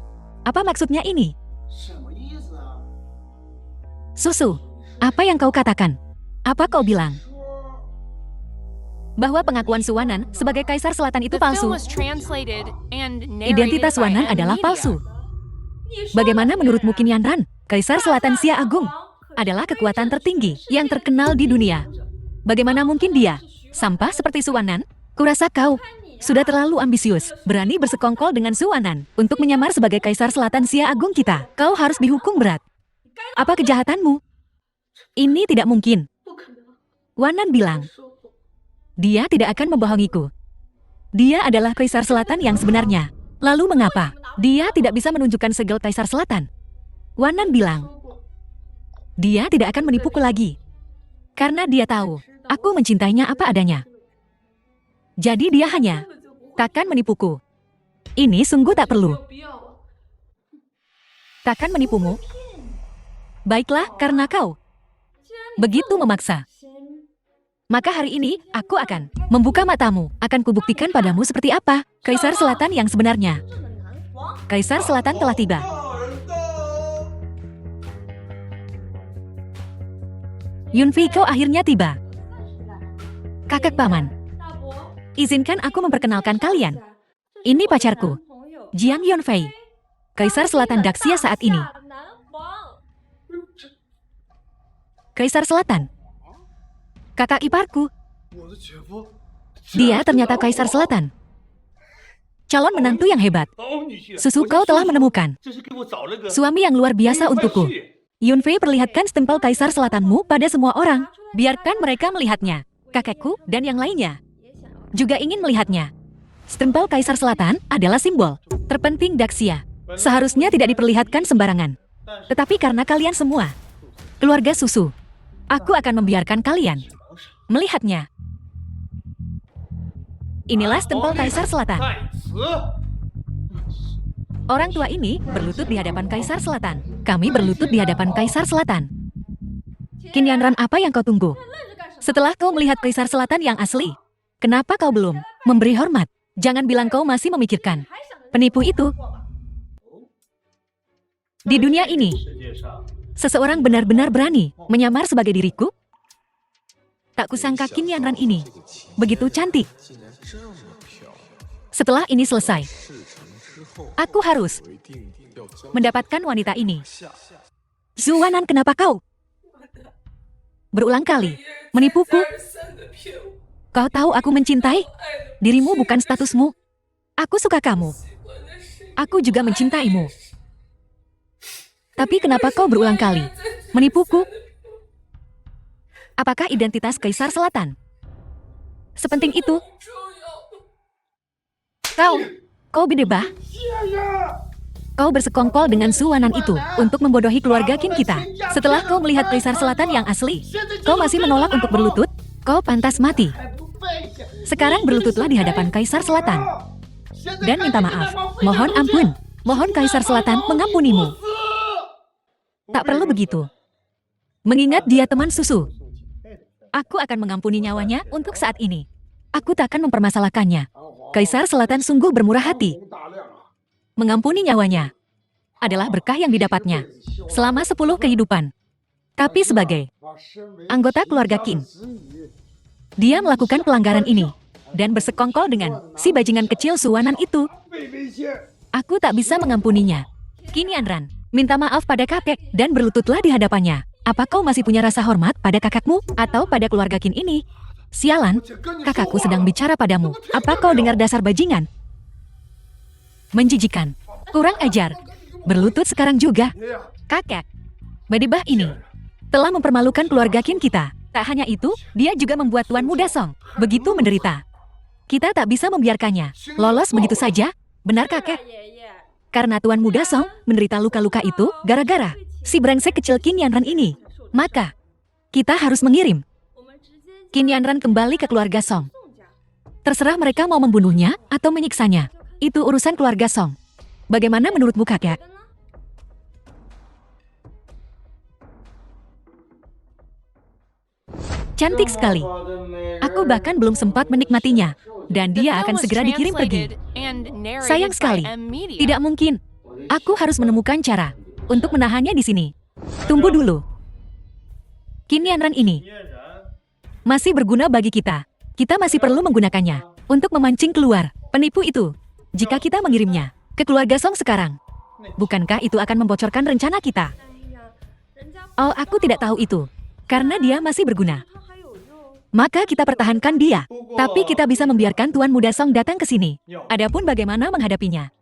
Apa maksudnya ini? Susu, apa yang kau katakan? Apa kau bilang? Bahwa pengakuan Zuanan sebagai Kaisar Selatan itu palsu. Identitas Wanan adalah palsu. Bagaimana menurutmu Qin Yanran? Kaisar Selatan Xia Agung adalah kekuatan tertinggi yang terkenal di dunia. Bagaimana mungkin dia sampah seperti Zuanan? Kurasa kau sudah terlalu ambisius, berani bersekongkol dengan Zuanan untuk menyamar sebagai Kaisar Selatan Xia Agung kita. Kau harus dihukum berat. Apa kejahatanmu? Ini tidak mungkin. Wanan bilang, dia tidak akan membohongiku. Dia adalah Kaisar Selatan yang sebenarnya. Lalu mengapa dia tidak bisa menunjukkan segel Kaisar Selatan? Wanan bilang, dia tidak akan menipuku lagi. Karena dia tahu, aku mencintainya apa adanya. Jadi dia hanya takkan menipuku. Ini sungguh tak perlu. takkan menipumu. Baiklah, karena kau begitu memaksa. Maka hari ini, aku akan membuka matamu. Akan kubuktikan padamu seperti apa Kaisar Selatan yang sebenarnya. Kaisar Selatan telah tiba. Yunfei, kau akhirnya tiba. Kakak paman, izinkan aku memperkenalkan kalian. Ini pacarku, Jiang Yunfei, Kaisar Selatan Daxia saat ini. Kaisar Selatan, kakak iparku. Dia ternyata Kaisar Selatan. Calon menantu yang hebat. Susu, kau telah menemukan suami yang luar biasa untukku. Yunfei, perlihatkan stempel Kaisar Selatanmu pada semua orang. Biarkan mereka melihatnya. Kakekku dan yang lainnya juga ingin melihatnya. Stempel Kaisar Selatan adalah simbol terpenting Daxia. Seharusnya tidak diperlihatkan sembarangan. Tetapi karena kalian semua keluarga Susu, aku akan membiarkan kalian melihatnya. Inilah stempel Kaisar Selatan. Orang tua ini berlutut di hadapan Kaisar Selatan. Kami berlutut di hadapan Kaisar Selatan. Qin Yanran, apa yang kau tunggu? Setelah kau melihat Kaisar Selatan yang asli, kenapa kau belum memberi hormat? Jangan bilang kau masih memikirkan penipu itu. Di dunia ini, seseorang benar-benar berani menyamar sebagai diriku? Tak kusangka Qin Yanran ini begitu cantik. Setelah ini selesai, aku harus mendapatkan wanita ini. Zhu Wanan, kenapa kau berulang kali menipuku? Kau tahu aku mencintai dirimu, bukan statusmu. Aku suka kamu. Aku juga mencintaimu. Tapi kenapa kau berulang kali menipuku? Apakah identitas Kaisar Selatan sepenting itu? Kau bidebah. Kau bersekongkol dengan Zhu Wanan itu untuk membodohi keluarga Qin kita. Setelah kau melihat Kaisar Selatan yang asli, kau masih menolak untuk berlutut? Kau pantas mati. Sekarang berlututlah di hadapan Kaisar Selatan dan minta maaf. Mohon ampun. Mohon Kaisar Selatan mengampunimu. Tak perlu begitu. Mengingat dia teman Susu, aku akan mengampuni nyawanya untuk saat ini. Aku takkan mempermasalahkannya. Kaisar Selatan sungguh bermurah hati. Mengampuni nyawanya adalah berkah yang didapatnya selama 10 kehidupan. Tapi sebagai anggota keluarga Qin, dia melakukan pelanggaran ini dan bersekongkol dengan si bajingan kecil Zhu Wanan itu. Aku tak bisa mengampuninya. Qin Yanran, minta maaf pada kakek dan berlututlah di hadapannya. Apa kau masih punya rasa hormat pada kakakmu atau pada keluarga Qin ini? Sialan, kakakku sedang bicara padamu. Apa kau dengar, dasar bajingan? Menjijikan. Kurang ajar. Berlutut sekarang juga. Kakek badibah ini telah mempermalukan keluarga Qin kita. Tak hanya itu, dia juga membuat Tuan Muda Song begitu menderita. Kita tak bisa membiarkannya lolos begitu saja. Benar, kakek? Karena Tuan Muda Song menderita luka-luka itu gara-gara si brengsek kecil Qin Yanran ini. Maka kita harus mengirim Qin Yanran kembali ke keluarga Song. Terserah mereka mau membunuhnya atau menyiksanya. Itu urusan keluarga Song. Bagaimana menurutmu, kakek? Cantik sekali. Aku bahkan belum sempat menikmatinya. Dan dia akan segera dikirim pergi. Sayang sekali. Tidak mungkin. Aku harus menemukan cara untuk menahannya di sini. Tunggu dulu. Qin Yanran ini masih berguna bagi kita. Kita masih perlu menggunakannya untuk memancing keluar penipu itu. Jika kita mengirimnya ke keluarga Song sekarang, bukankah itu akan membocorkan rencana kita? Oh, aku tidak tahu itu. Karena dia masih berguna, maka kita pertahankan dia. Tapi kita bisa membiarkan Tuan Muda Song datang ke sini. Adapun bagaimana menghadapinya,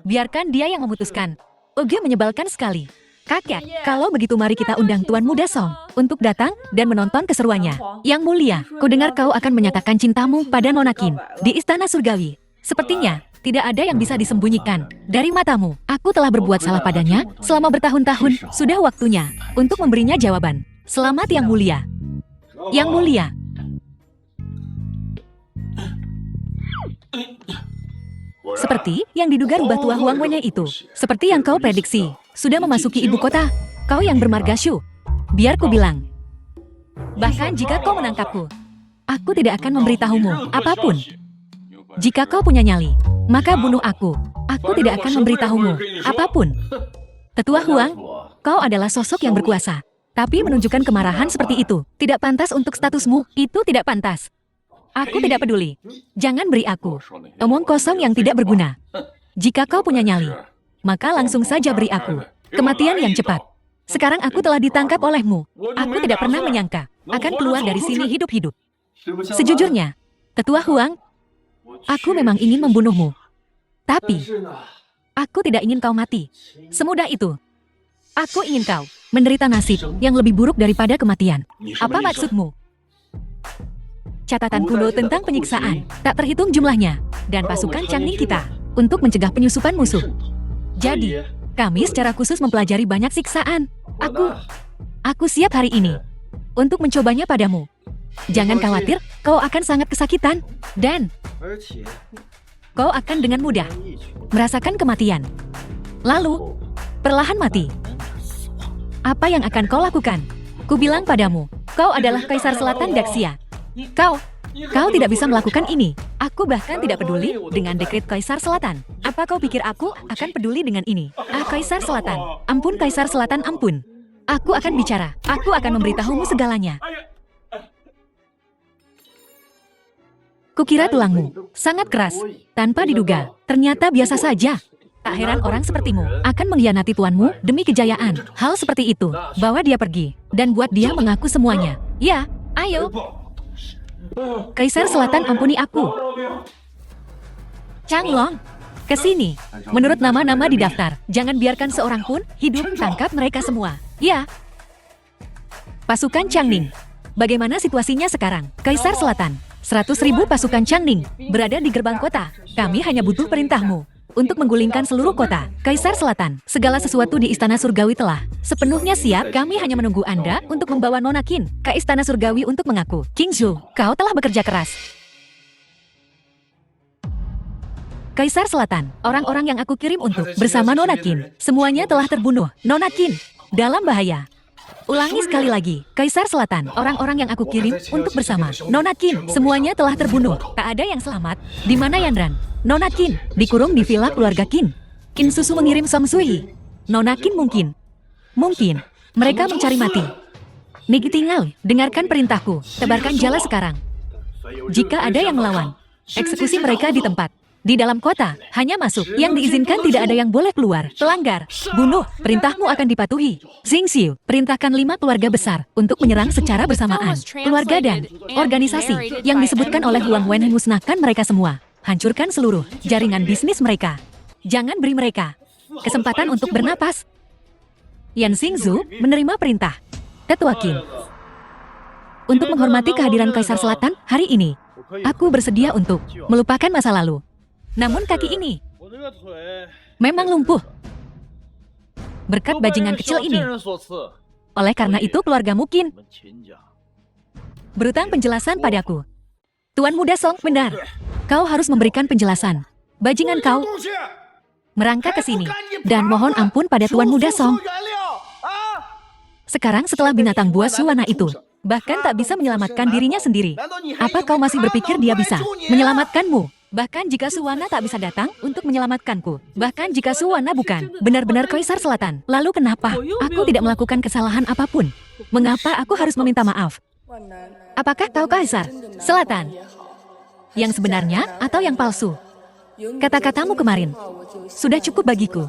biarkan dia yang memutuskan. Oge, menyebalkan sekali. Kakek, kalau begitu mari kita undang Tuan Muda Song untuk datang dan menonton keseruannya. Yang mulia, kudengar kau akan menyatakan cintamu pada Nona Qin di Istana Surgawi. Sepertinya tidak ada yang bisa disembunyikan dari matamu. Aku telah berbuat salah padanya selama bertahun-tahun. Sudah waktunya untuk memberinya jawaban. Selamat, Yang Mulia. Yang Mulia. Seperti yang diduga rubah tua Huang Wenye itu. Seperti yang kau prediksi. sudah memasuki ibu kota. Kau yang bermarga Shu. Biar ku bilang. Bahkan jika kau menangkapku, aku tidak akan memberitahumu apapun. Jika kau punya nyali, maka bunuh aku. Aku tidak akan memberitahumu apapun. Tetua Huang, kau adalah sosok yang berkuasa. Tapi menunjukkan kemarahan seperti itu tidak pantas untuk statusmu. Itu tidak pantas. Aku tidak peduli. Jangan beri aku omong kosong yang tidak berguna. Jika kau punya nyali, maka langsung saja beri aku kematian yang cepat. Sekarang aku telah ditangkap olehmu. Aku tidak pernah menyangka akan keluar dari sini hidup-hidup. Sejujurnya, Tetua Huang, aku memang ingin membunuhmu. Tapi, aku tidak ingin kau mati. Semudah itu. Aku ingin kau menderita nasib yang lebih buruk daripada kematian. Apa maksudmu? Catatan kuno tentang penyiksaan, tak terhitung jumlahnya, dan pasukan Changning kita untuk mencegah penyusupan musuh. Jadi, kami secara khusus mempelajari banyak siksaan. Aku siap hari ini untuk mencobanya padamu. Jangan khawatir, kau akan sangat kesakitan, dan kau akan dengan mudah merasakan kematian. Lalu, perlahan mati. Apa yang akan kau lakukan? Ku bilang padamu, kau adalah Kaisar Selatan Daxia. Kau tidak bisa melakukan ini. Aku bahkan tidak peduli dengan dekret Kaisar Selatan. Apa kau pikir aku akan peduli dengan ini? Kaisar Selatan. Ampun Kaisar Selatan, ampun. Aku akan bicara. Aku akan memberitahumu segalanya. Kukira tulangmu sangat keras. Tanpa diduga, ternyata biasa saja. Tak heran orang sepertimu akan mengkhianati tuanmu demi kejayaan. Hal seperti itu, bawa dia pergi dan buat dia mengaku semuanya. Ya, ayo. Kaisar Selatan, ampuni aku. Changlong, ke sini. Menurut nama-nama di daftar, jangan biarkan seorang pun hidup. Tangkap mereka semua. Ya. Pasukan Changning, bagaimana situasinya sekarang? Kaisar Selatan, 100.000 pasukan Changning berada di gerbang kota. Kami hanya butuh perintahmu untuk menggulingkan seluruh kota. Kaisar Selatan, segala sesuatu di Istana Surgawi telah sepenuhnya siap. Kami hanya menunggu Anda untuk membawa Nona Qin ke Istana Surgawi untuk mengaku. King Zhou, kau telah bekerja keras. Kaisar Selatan, orang-orang yang aku kirim untuk bersama Nona Qin, semuanya telah terbunuh. Nona Qin, dalam bahaya. Ulangi sekali lagi, Kaisar Selatan, orang-orang yang aku kirim untuk bersama Nona Qin, semuanya telah terbunuh. Tak ada yang selamat. Di mana Yanran? Nona Qin, dikurung di villa keluarga Qin. Qin Susu mengirim Song Sui. Nona Qin mungkin, mereka mencari mati. Nigi tinggal, dengarkan perintahku, tebarkan jala sekarang. Jika ada yang melawan, eksekusi mereka di tempat. Di dalam kota, hanya masuk. Yang diizinkan, tidak ada yang boleh keluar. Pelanggar, bunuh, perintahmu akan dipatuhi. Xingxiu, perintahkan 5 keluarga besar untuk menyerang secara bersamaan. Keluarga dan organisasi yang disebutkan oleh Huang Wen, musnahkan mereka semua. Hancurkan seluruh jaringan bisnis mereka. Jangan beri mereka kesempatan untuk bernapas. Yan Xingzu menerima perintah Tetua Qin. Untuk menghormati kehadiran Kaisar Selatan hari ini, aku bersedia untuk melupakan masa lalu. Namun kaki ini memang lumpuh berkat bajingan kecil ini. Oleh karena itu keluargamu Qin berutang penjelasan padaku. Tuan Muda Song, benar. Kau harus memberikan penjelasan. Bajingan kau merangkak ke sini dan mohon ampun pada Tuan Muda Song. Sekarang setelah binatang buas Suwana itu bahkan tak bisa menyelamatkan dirinya sendiri, apa kau masih berpikir dia bisa menyelamatkanmu? Bahkan jika Suwana tak bisa datang untuk menyelamatkanku, bahkan jika Suwana bukan benar-benar Kaisar Selatan, lalu kenapa aku tidak melakukan kesalahan apapun? Mengapa aku harus meminta maaf? Apakah kau Kaisar Selatan yang sebenarnya atau yang palsu? Kata-katamu kemarin sudah cukup bagiku.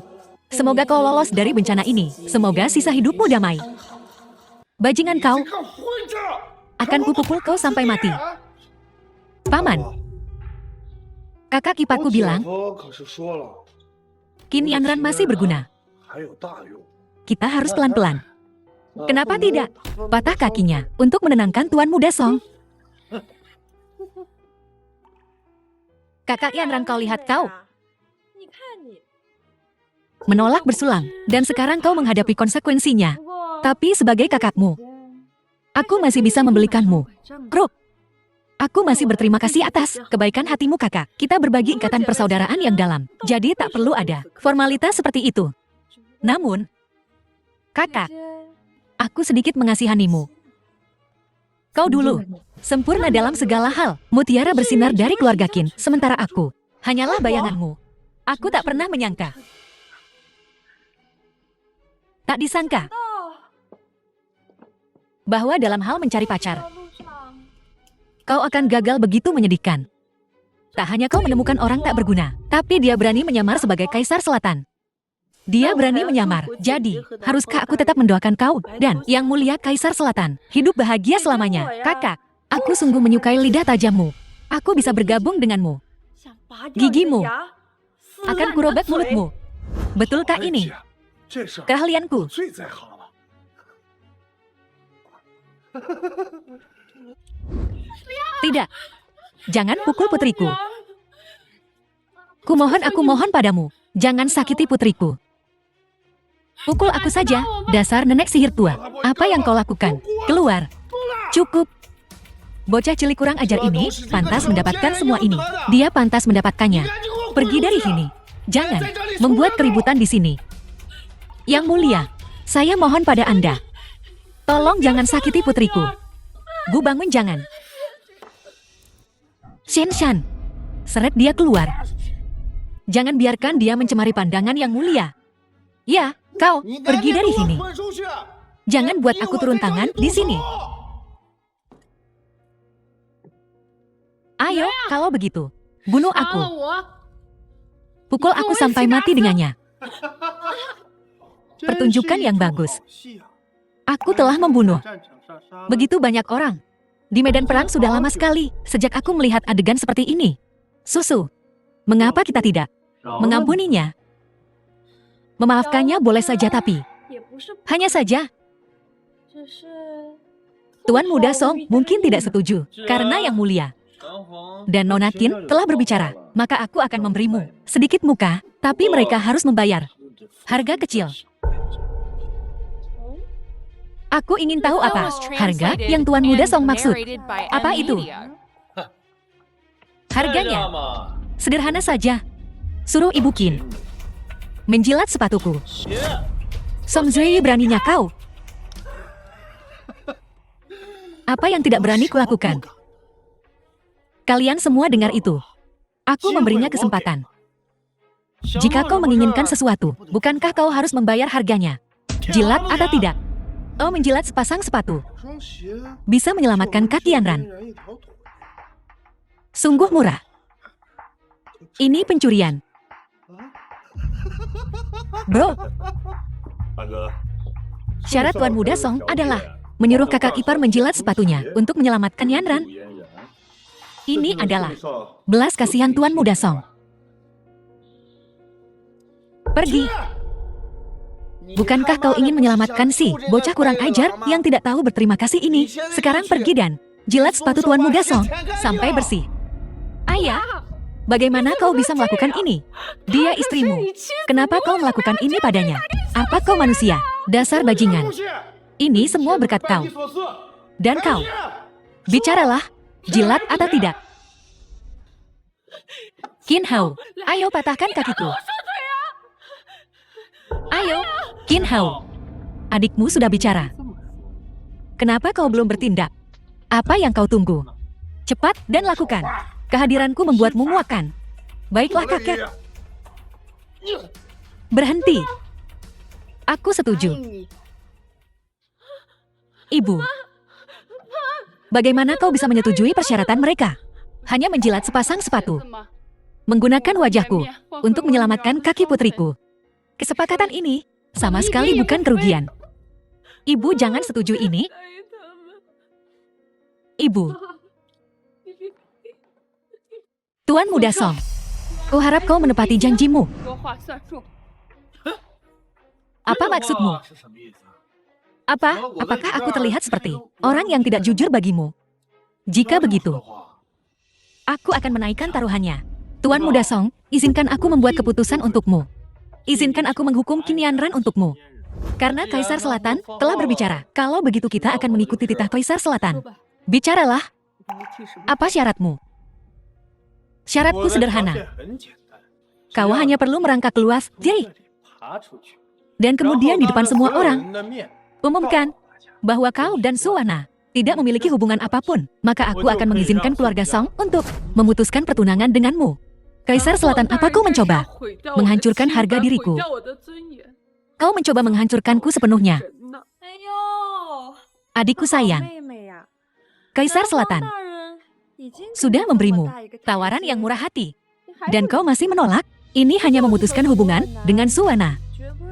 Semoga kau lolos dari bencana ini. Semoga sisa hidupmu damai. Bajingan kau, akan kupukul kau sampai mati. Paman, kakak iparku bilang Qin Yanran masih berguna. Kita harus pelan-pelan. Kenapa tidak? Patah kakinya untuk menenangkan Tuan Muda Song. Kakak Yanran, kau lihat kau menolak bersulang, dan sekarang kau menghadapi konsekuensinya. Tapi sebagai kakakmu, aku masih bisa membelikanmu kruk. Aku masih berterima kasih atas kebaikan hatimu kakak. Kita berbagi ikatan persaudaraan yang dalam, jadi tak perlu ada formalitas seperti itu. Namun, Kakak, aku sedikit mengasihanimu. Kau dulu, sempurna dalam segala hal. Mutiara bersinar dari keluarga Qin, sementara aku hanyalah bayanganmu. Aku tak pernah menyangka. Tak disangka bahwa dalam hal mencari pacar, kau akan gagal begitu menyedihkan. Tak hanya kau menemukan orang tak berguna, tapi dia berani menyamar sebagai Kaisar Selatan. Dia berani menyamar, jadi haruskah aku tetap mendoakan kau dan Yang Mulia Kaisar Selatan hidup bahagia selamanya? Kakak, aku sungguh menyukai lidah tajammu. Aku bisa bergabung denganmu. Gigimu akan kurobek mulutmu. Betulkah ini keahlianku? Tidak. Jangan pukul putriku. Aku mohon padamu, jangan sakiti putriku. Pukul aku saja, dasar nenek sihir tua. Apa yang kau lakukan? Keluar. Cukup. Bocah cilik kurang ajar ini pantas mendapatkan semua ini. Dia pantas mendapatkannya. Pergi dari sini. Jangan membuat keributan di sini. Yang Mulia, saya mohon pada Anda. Tolong jangan sakiti putriku. Bu bangun jangan. Shen Shan, seret dia keluar. Jangan biarkan dia mencemari pandangan Yang Mulia. Ya, kau pergi dari sini. Jangan buat aku turun tangan di sini. Ayo, kalau begitu, bunuh aku. Pukul aku sampai mati dengannya. Pertunjukan yang bagus. Aku telah membunuh begitu banyak orang. Di medan perang sudah lama sekali, sejak aku melihat adegan seperti ini. Susu, mengapa kita tidak mengampuninya? Memaafkannya boleh saja tapi hanya saja Tuan Muda Song mungkin tidak setuju karena Yang Mulia dan Nona Qin telah berbicara. Maka aku akan memberimu sedikit muka, tapi mereka harus membayar harga kecil. Aku ingin tahu apa harga yang Tuan Muda Song maksud. Apa itu? Harganya sederhana saja. Suruh Ibu Qin menjilat sepatuku. Song Zui beraninya kau. Apa yang tidak berani kulakukan? Kalian semua dengar itu. Aku memberinya kesempatan. Jika kau menginginkan sesuatu, bukankah kau harus membayar harganya? Jilat atau tidak? Oh, menjilat sepasang sepatu bisa menyelamatkan kaki Yanran. Sungguh murah. Ini pencurian. Bro, syarat Tuan Muda Song adalah menyuruh kakak ipar menjilat sepatunya untuk menyelamatkan Yanran. Ini adalah belas kasihan Tuan Muda Song. Pergi. Bukankah kau ingin menyelamatkan si bocah kurang ajar yang tidak tahu berterima kasih ini? Sekarang pergi dan jilat sepatu Tuan Muda Song sampai bersih. Ayah, bagaimana kau bisa melakukan ini? Dia istrimu. Kenapa kau melakukan ini padanya? Apa kau manusia? Dasar bajingan. Ini semua berkat kau. Dan kau. Bicaralah, jilat atau tidak? Qin Hao, ayo patahkan kakiku. Ayo, Qin Hao. Adikmu sudah bicara. Kenapa kau belum bertindak? Apa yang kau tunggu? Cepat dan lakukan. Kehadiranku membuatmu muakan. Baiklah kakek. Berhenti. Aku setuju. Ibu, bagaimana kau bisa menyetujui persyaratan mereka? Hanya menjilat sepasang sepatu. Menggunakan wajahku untuk menyelamatkan kaki putriku. Kesepakatan ini sama sekali bukan kerugian. Ibu jangan setuju ini. Ibu. Tuan Muda Song, kuharap kau menepati janjimu. Apa maksudmu? Apakah aku terlihat seperti orang yang tidak jujur bagimu? Jika begitu, aku akan menaikkan taruhannya. Tuan Muda Song, izinkan aku membuat keputusan untukmu. Izinkan aku menghukum Qin Yanran untukmu. Karena Kaisar Selatan telah berbicara. Kalau begitu kita akan mengikuti titah Kaisar Selatan. Bicaralah. Apa syaratmu? Syaratku sederhana. Kau hanya perlu merangkak luas. Jadi, Dan kemudian di depan semua orang, umumkan bahwa kau dan Suwana tidak memiliki hubungan apapun. Maka aku akan mengizinkan keluarga Song untuk memutuskan pertunangan denganmu. Kaisar Selatan, apa kau mencoba menghancurkan harga diriku? Kau mencoba menghancurkanku sepenuhnya. Adikku sayang, Kaisar Selatan sudah memberimu tawaran yang murah hati. Dan kau masih menolak? Ini hanya memutuskan hubungan dengan Suwana.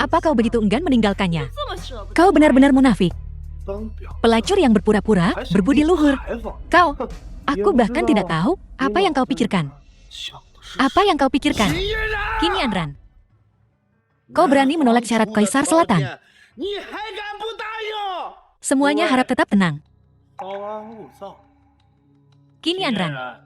Apa kau begitu enggan meninggalkannya? Kau benar-benar munafik. Pelacur yang berpura-pura berbudi luhur. Aku bahkan tidak tahu apa yang kau pikirkan. Apa yang kau pikirkan? Qin Yanran, kau berani menolak syarat Kaisar Selatan. Semuanya harap tetap tenang. Qin Yanran,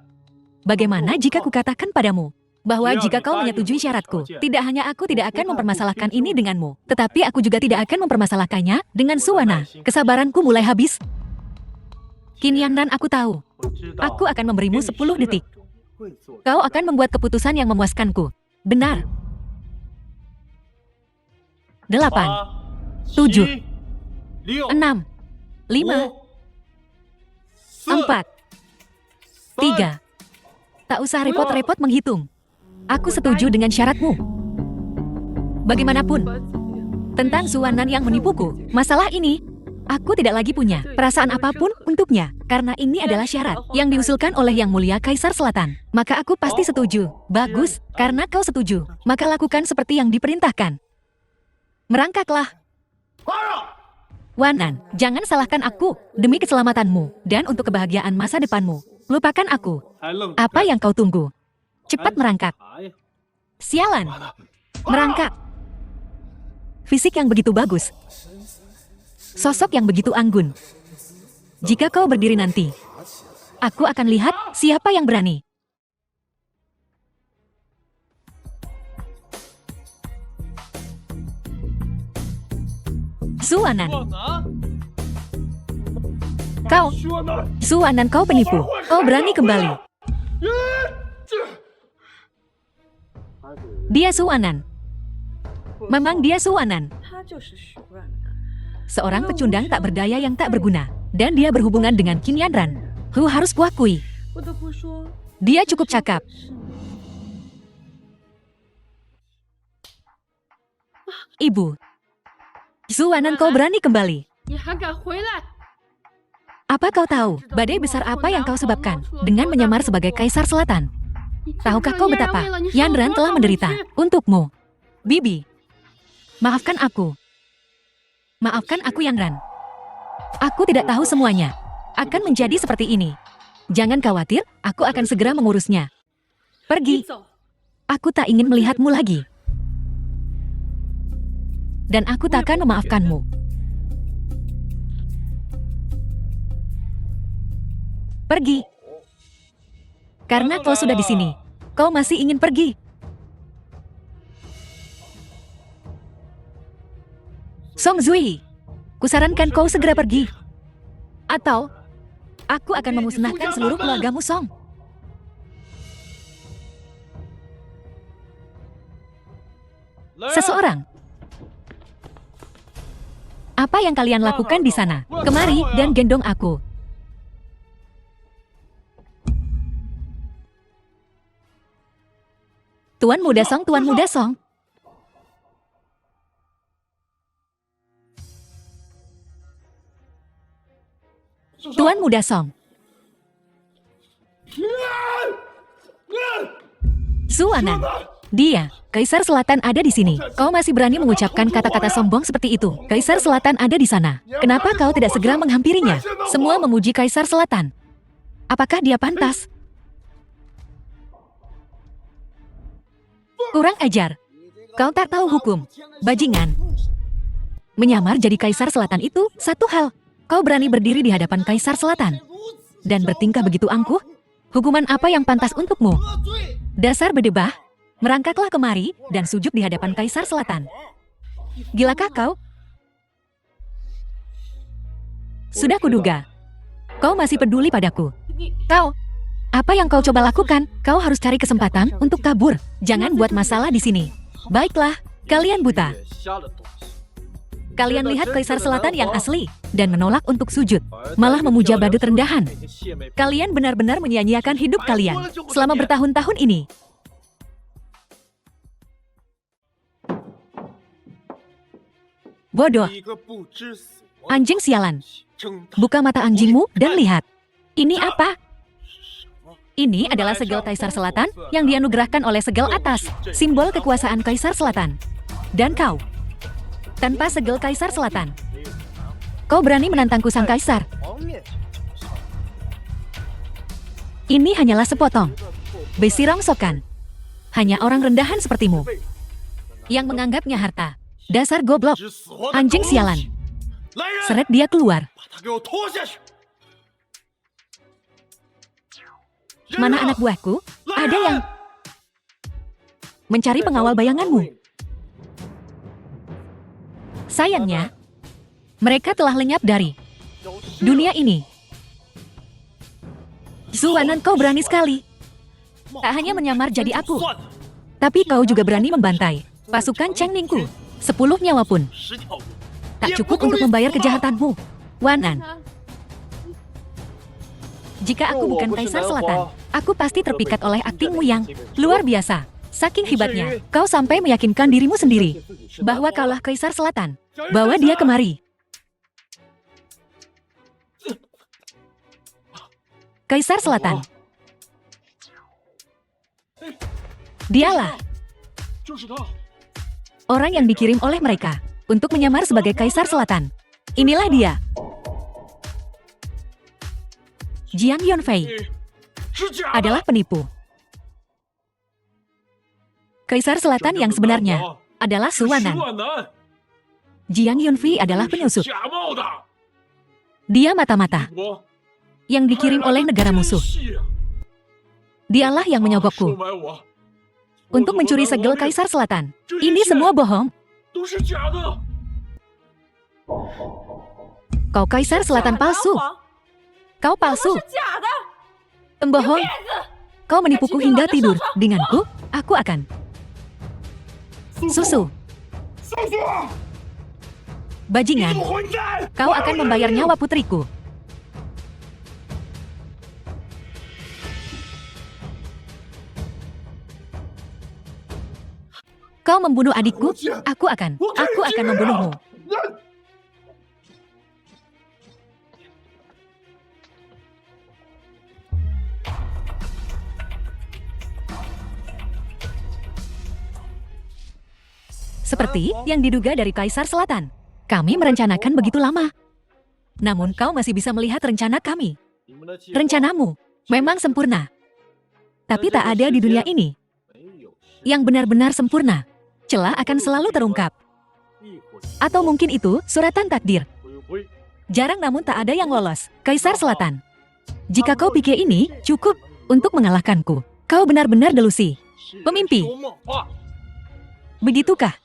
bagaimana jika kukatakan padamu bahwa jika kau menyetujui syaratku, tidak hanya aku tidak akan mempermasalahkan ini denganmu, tetapi aku juga tidak akan mempermasalahkannya dengan Suwana. Kesabaranku mulai habis. Qin Yanran, aku tahu. Aku akan memberimu 10 detik. Kau akan membuat keputusan yang memuaskanku. Benar. 8, 7, 6, 5, 4, 3. Tak usah repot-repot menghitung. Aku setuju dengan syaratmu. Bagaimanapun, tentang Suwanan yang menipuku, masalah ini, aku tidak lagi punya perasaan apapun untuknya. Karena ini adalah syarat yang diusulkan oleh Yang Mulia Kaisar Selatan. Maka aku pasti setuju. Bagus, karena kau setuju. Maka lakukan seperti yang diperintahkan. Merangkaklah. Wanan, jangan salahkan aku demi keselamatanmu dan untuk kebahagiaan masa depanmu. Lupakan aku. Apa yang kau tunggu? Cepat merangkak. Sialan. Merangkak. Fisik yang begitu bagus. Sosok yang begitu anggun. Jika kau berdiri nanti, aku akan lihat siapa yang berani. Suwanan. Suwanan, kau penipu. Kau berani kembali. Dia Suwanan. Memang dia Suwanan. Seorang pecundang tak berdaya yang tak berguna. Dan dia berhubungan dengan Qin Yanran. Harus kuakui. Dia cukup cakap. Ibu. Suwanan, kau berani kembali. Apa kau tahu badai besar apa yang kau sebabkan dengan menyamar sebagai Kaisar Selatan? Tahukah kau betapa Yanran telah menderita untukmu? Bibi, maafkan aku. Maafkan aku, Yanran. Aku tidak tahu semuanya akan menjadi seperti ini. Jangan khawatir, aku akan segera mengurusnya. Pergi. Aku tak ingin melihatmu lagi. Dan aku tak akan memaafkanmu. Pergi. Karena kau sudah di sini, kau masih ingin pergi. Song Zui, kusarankan kau segera pergi. Atau, aku akan memusnahkan seluruh keluargamu, Song. Seseorang. Apa yang kalian lakukan di sana? Kemari dan gendong aku. Tuan Muda Song, Tuan Muda Song. Tuan Muda Song. Suwanan. Dia, Kaisar Selatan ada di sini. Kau masih berani mengucapkan kata-kata sombong seperti itu. Kaisar Selatan ada di sana. Kenapa kau tidak segera menghampirinya? Semua memuji Kaisar Selatan. Apakah dia pantas? Kurang ajar. Kau tak tahu hukum. Bajingan. Menyamar jadi Kaisar Selatan itu satu hal. Kau berani berdiri di hadapan Kaisar Selatan dan bertingkah begitu angkuh? Hukuman apa yang pantas untukmu? Dasar bedebah. Merangkaklah kemari dan sujud di hadapan Kaisar Selatan. Gilakah kau? Sudah kuduga. Kau masih peduli padaku. Kau, apa yang kau coba lakukan? Kau harus cari kesempatan untuk kabur. Jangan buat masalah di sini. Baiklah, kalian buta. Kalian lihat Kaisar Selatan yang asli, dan menolak untuk sujud, malah memuja badut rendahan. Kalian benar-benar menyia-nyiakan hidup kalian selama bertahun-tahun ini. Bodoh. Anjing sialan. Buka mata anjingmu dan lihat. Ini apa? Ini adalah segel Kaisar Selatan yang dianugerahkan oleh segel atas, simbol kekuasaan Kaisar Selatan. Dan kau, tanpa segel Kaisar Selatan, kau berani menantangku sang Kaisar. Ini hanyalah sepotong besi rongsokan. Hanya orang rendahan sepertimu yang menganggapnya harta. Dasar goblok, anjing sialan. Seret dia keluar. Mana anak buahku? Ada yang mencari pengawal bayanganmu. Sayangnya, mereka telah lenyap dari dunia ini. Zuanan, kau berani sekali. Tak hanya menyamar jadi aku, tapi kau juga berani membantai pasukan Cheng Ningku. 10 nyawa pun tak cukup untuk membayar kejahatanmu, Wan An. Jika aku bukan Kaisar Selatan, aku pasti terpikat oleh aktingmu yang luar biasa. Saking hebatnya, kau sampai meyakinkan dirimu sendiri bahwa kaulah Kaisar Selatan. Bawa dia kemari. Kaisar Selatan. Dialah orang yang dikirim oleh mereka untuk menyamar sebagai Kaisar Selatan. Inilah dia. Jiang Yunfei adalah penipu. Kaisar Selatan yang sebenarnya adalah Su Wanan. Jiang Yunfei adalah penyusup. Dia mata-mata yang dikirim oleh negara musuh. Dialah yang menyogokku untuk mencuri segel Kaisar Selatan. Ini semua bohong. Kau Kaisar Selatan palsu. Kau palsu. Pembohong. Kau menipuku hingga tidur. Denganku, aku akan susu. Bajingan, kau akan membayar nyawa putriku. Kau membunuh adikku, aku akan membunuhmu. Seperti yang diduga dari Kaisar Selatan. Kami merencanakan begitu lama. Namun kau masih bisa melihat rencana kami. Rencanamu memang sempurna. Tapi tak ada di dunia ini yang benar-benar sempurna. Celah akan selalu terungkap. Atau mungkin itu suratan takdir. Jarang namun tak ada yang lolos. Kaisar Selatan. Jika kau pikir ini cukup untuk mengalahkanku, kau benar-benar delusi. Pemimpi. Begitukah?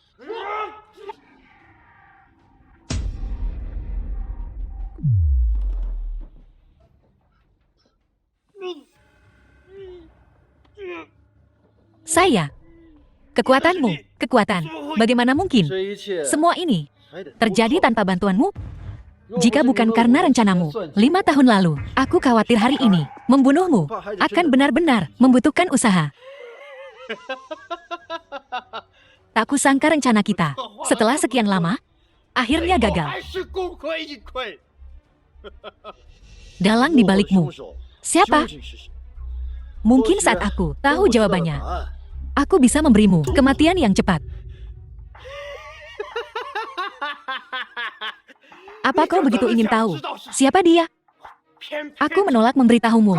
Saya. Kekuatanmu, kekuatan. Bagaimana mungkin semua ini terjadi tanpa bantuanmu? Jika bukan karena rencanamu, 5 tahun lalu, aku khawatir hari ini membunuhmu akan benar-benar membutuhkan usaha. Tak kusangka rencana kita, setelah sekian lama, akhirnya gagal. Dalang di balikmu, siapa? Mungkin saat aku tahu jawabannya, aku bisa memberimu kematian yang cepat. Apa kau begitu ingin tahu siapa dia? Aku menolak memberitahumu.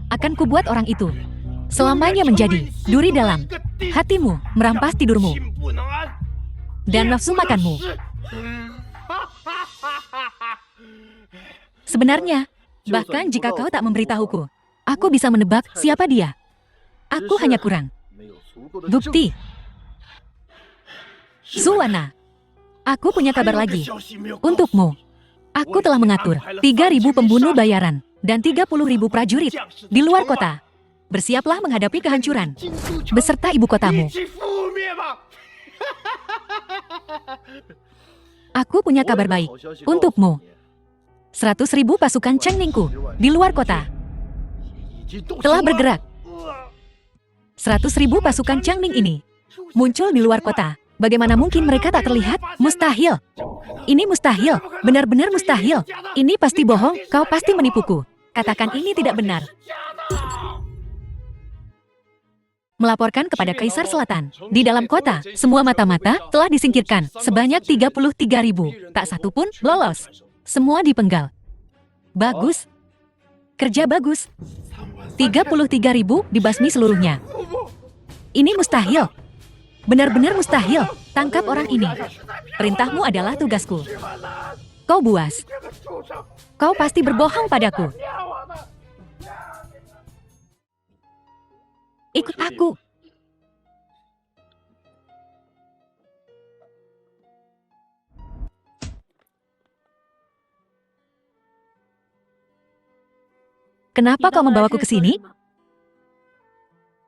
Akan kubuat orang itu selamanya menjadi duri dalam hatimu, merampas tidurmu dan nafsu makanmu. Sebenarnya, bahkan jika kau tak memberitahuku, aku bisa menebak siapa dia. Aku hanya kurang bukti. Su Wana, aku punya kabar lagi untukmu. Aku telah mengatur 3.000 pembunuh bayaran dan 30.000 prajurit di luar kota. Bersiaplah menghadapi kehancuran beserta ibu kotamu. Aku punya kabar baik untukmu. 100.000 pasukan Changningku di luar kota telah bergerak. 100.000 pasukan Changning ini muncul di luar kota. Bagaimana mungkin mereka tak terlihat? Mustahil. Ini mustahil, benar-benar mustahil. Ini pasti bohong, kau pasti menipuku. Katakan ini tidak benar. Melaporkan kepada Kaisar Selatan. Di dalam kota, semua mata-mata telah disingkirkan. Sebanyak 33.000. Tak satu pun lolos. Semua dipenggal. Bagus. Kerja bagus. 33.000 dibasmi seluruhnya. Ini mustahil. Benar-benar mustahil. Tangkap orang ini. Perintahmu adalah tugasku. Kau buas. Kau pasti berbohong padaku. Ikut aku. Kenapa kau membawaku ke sini?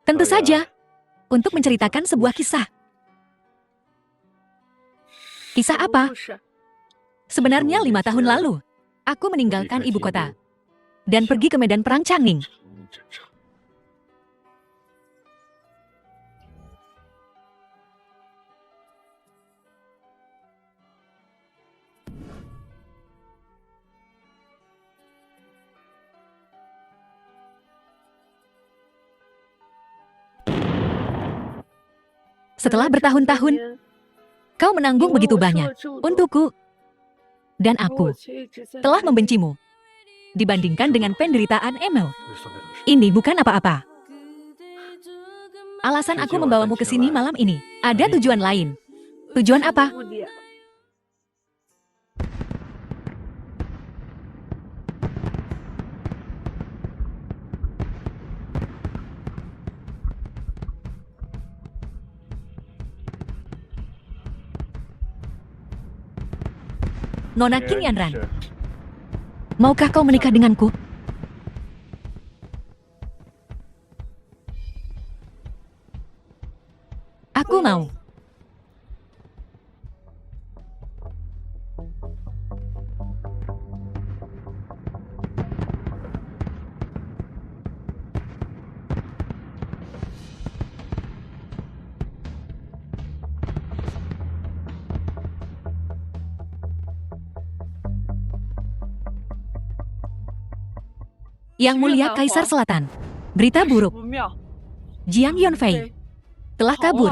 Tentu saja, untuk menceritakan sebuah kisah. Kisah apa? Sebenarnya 5 tahun lalu, aku meninggalkan ibu kota dan pergi ke medan perang Changning. Setelah bertahun-tahun, kau menanggung begitu banyak untukku. Dan aku telah membencimu dibandingkan dengan penderitaan Emil. Ini bukan apa-apa. Alasan aku membawamu ke sini malam ini ada tujuan lain. Tujuan apa? Nona Qin Yanran, maukah kau menikah denganku? Aku mau. Yang Mulia Kaisar Selatan, berita buruk. Jiang Yunfei telah kabur.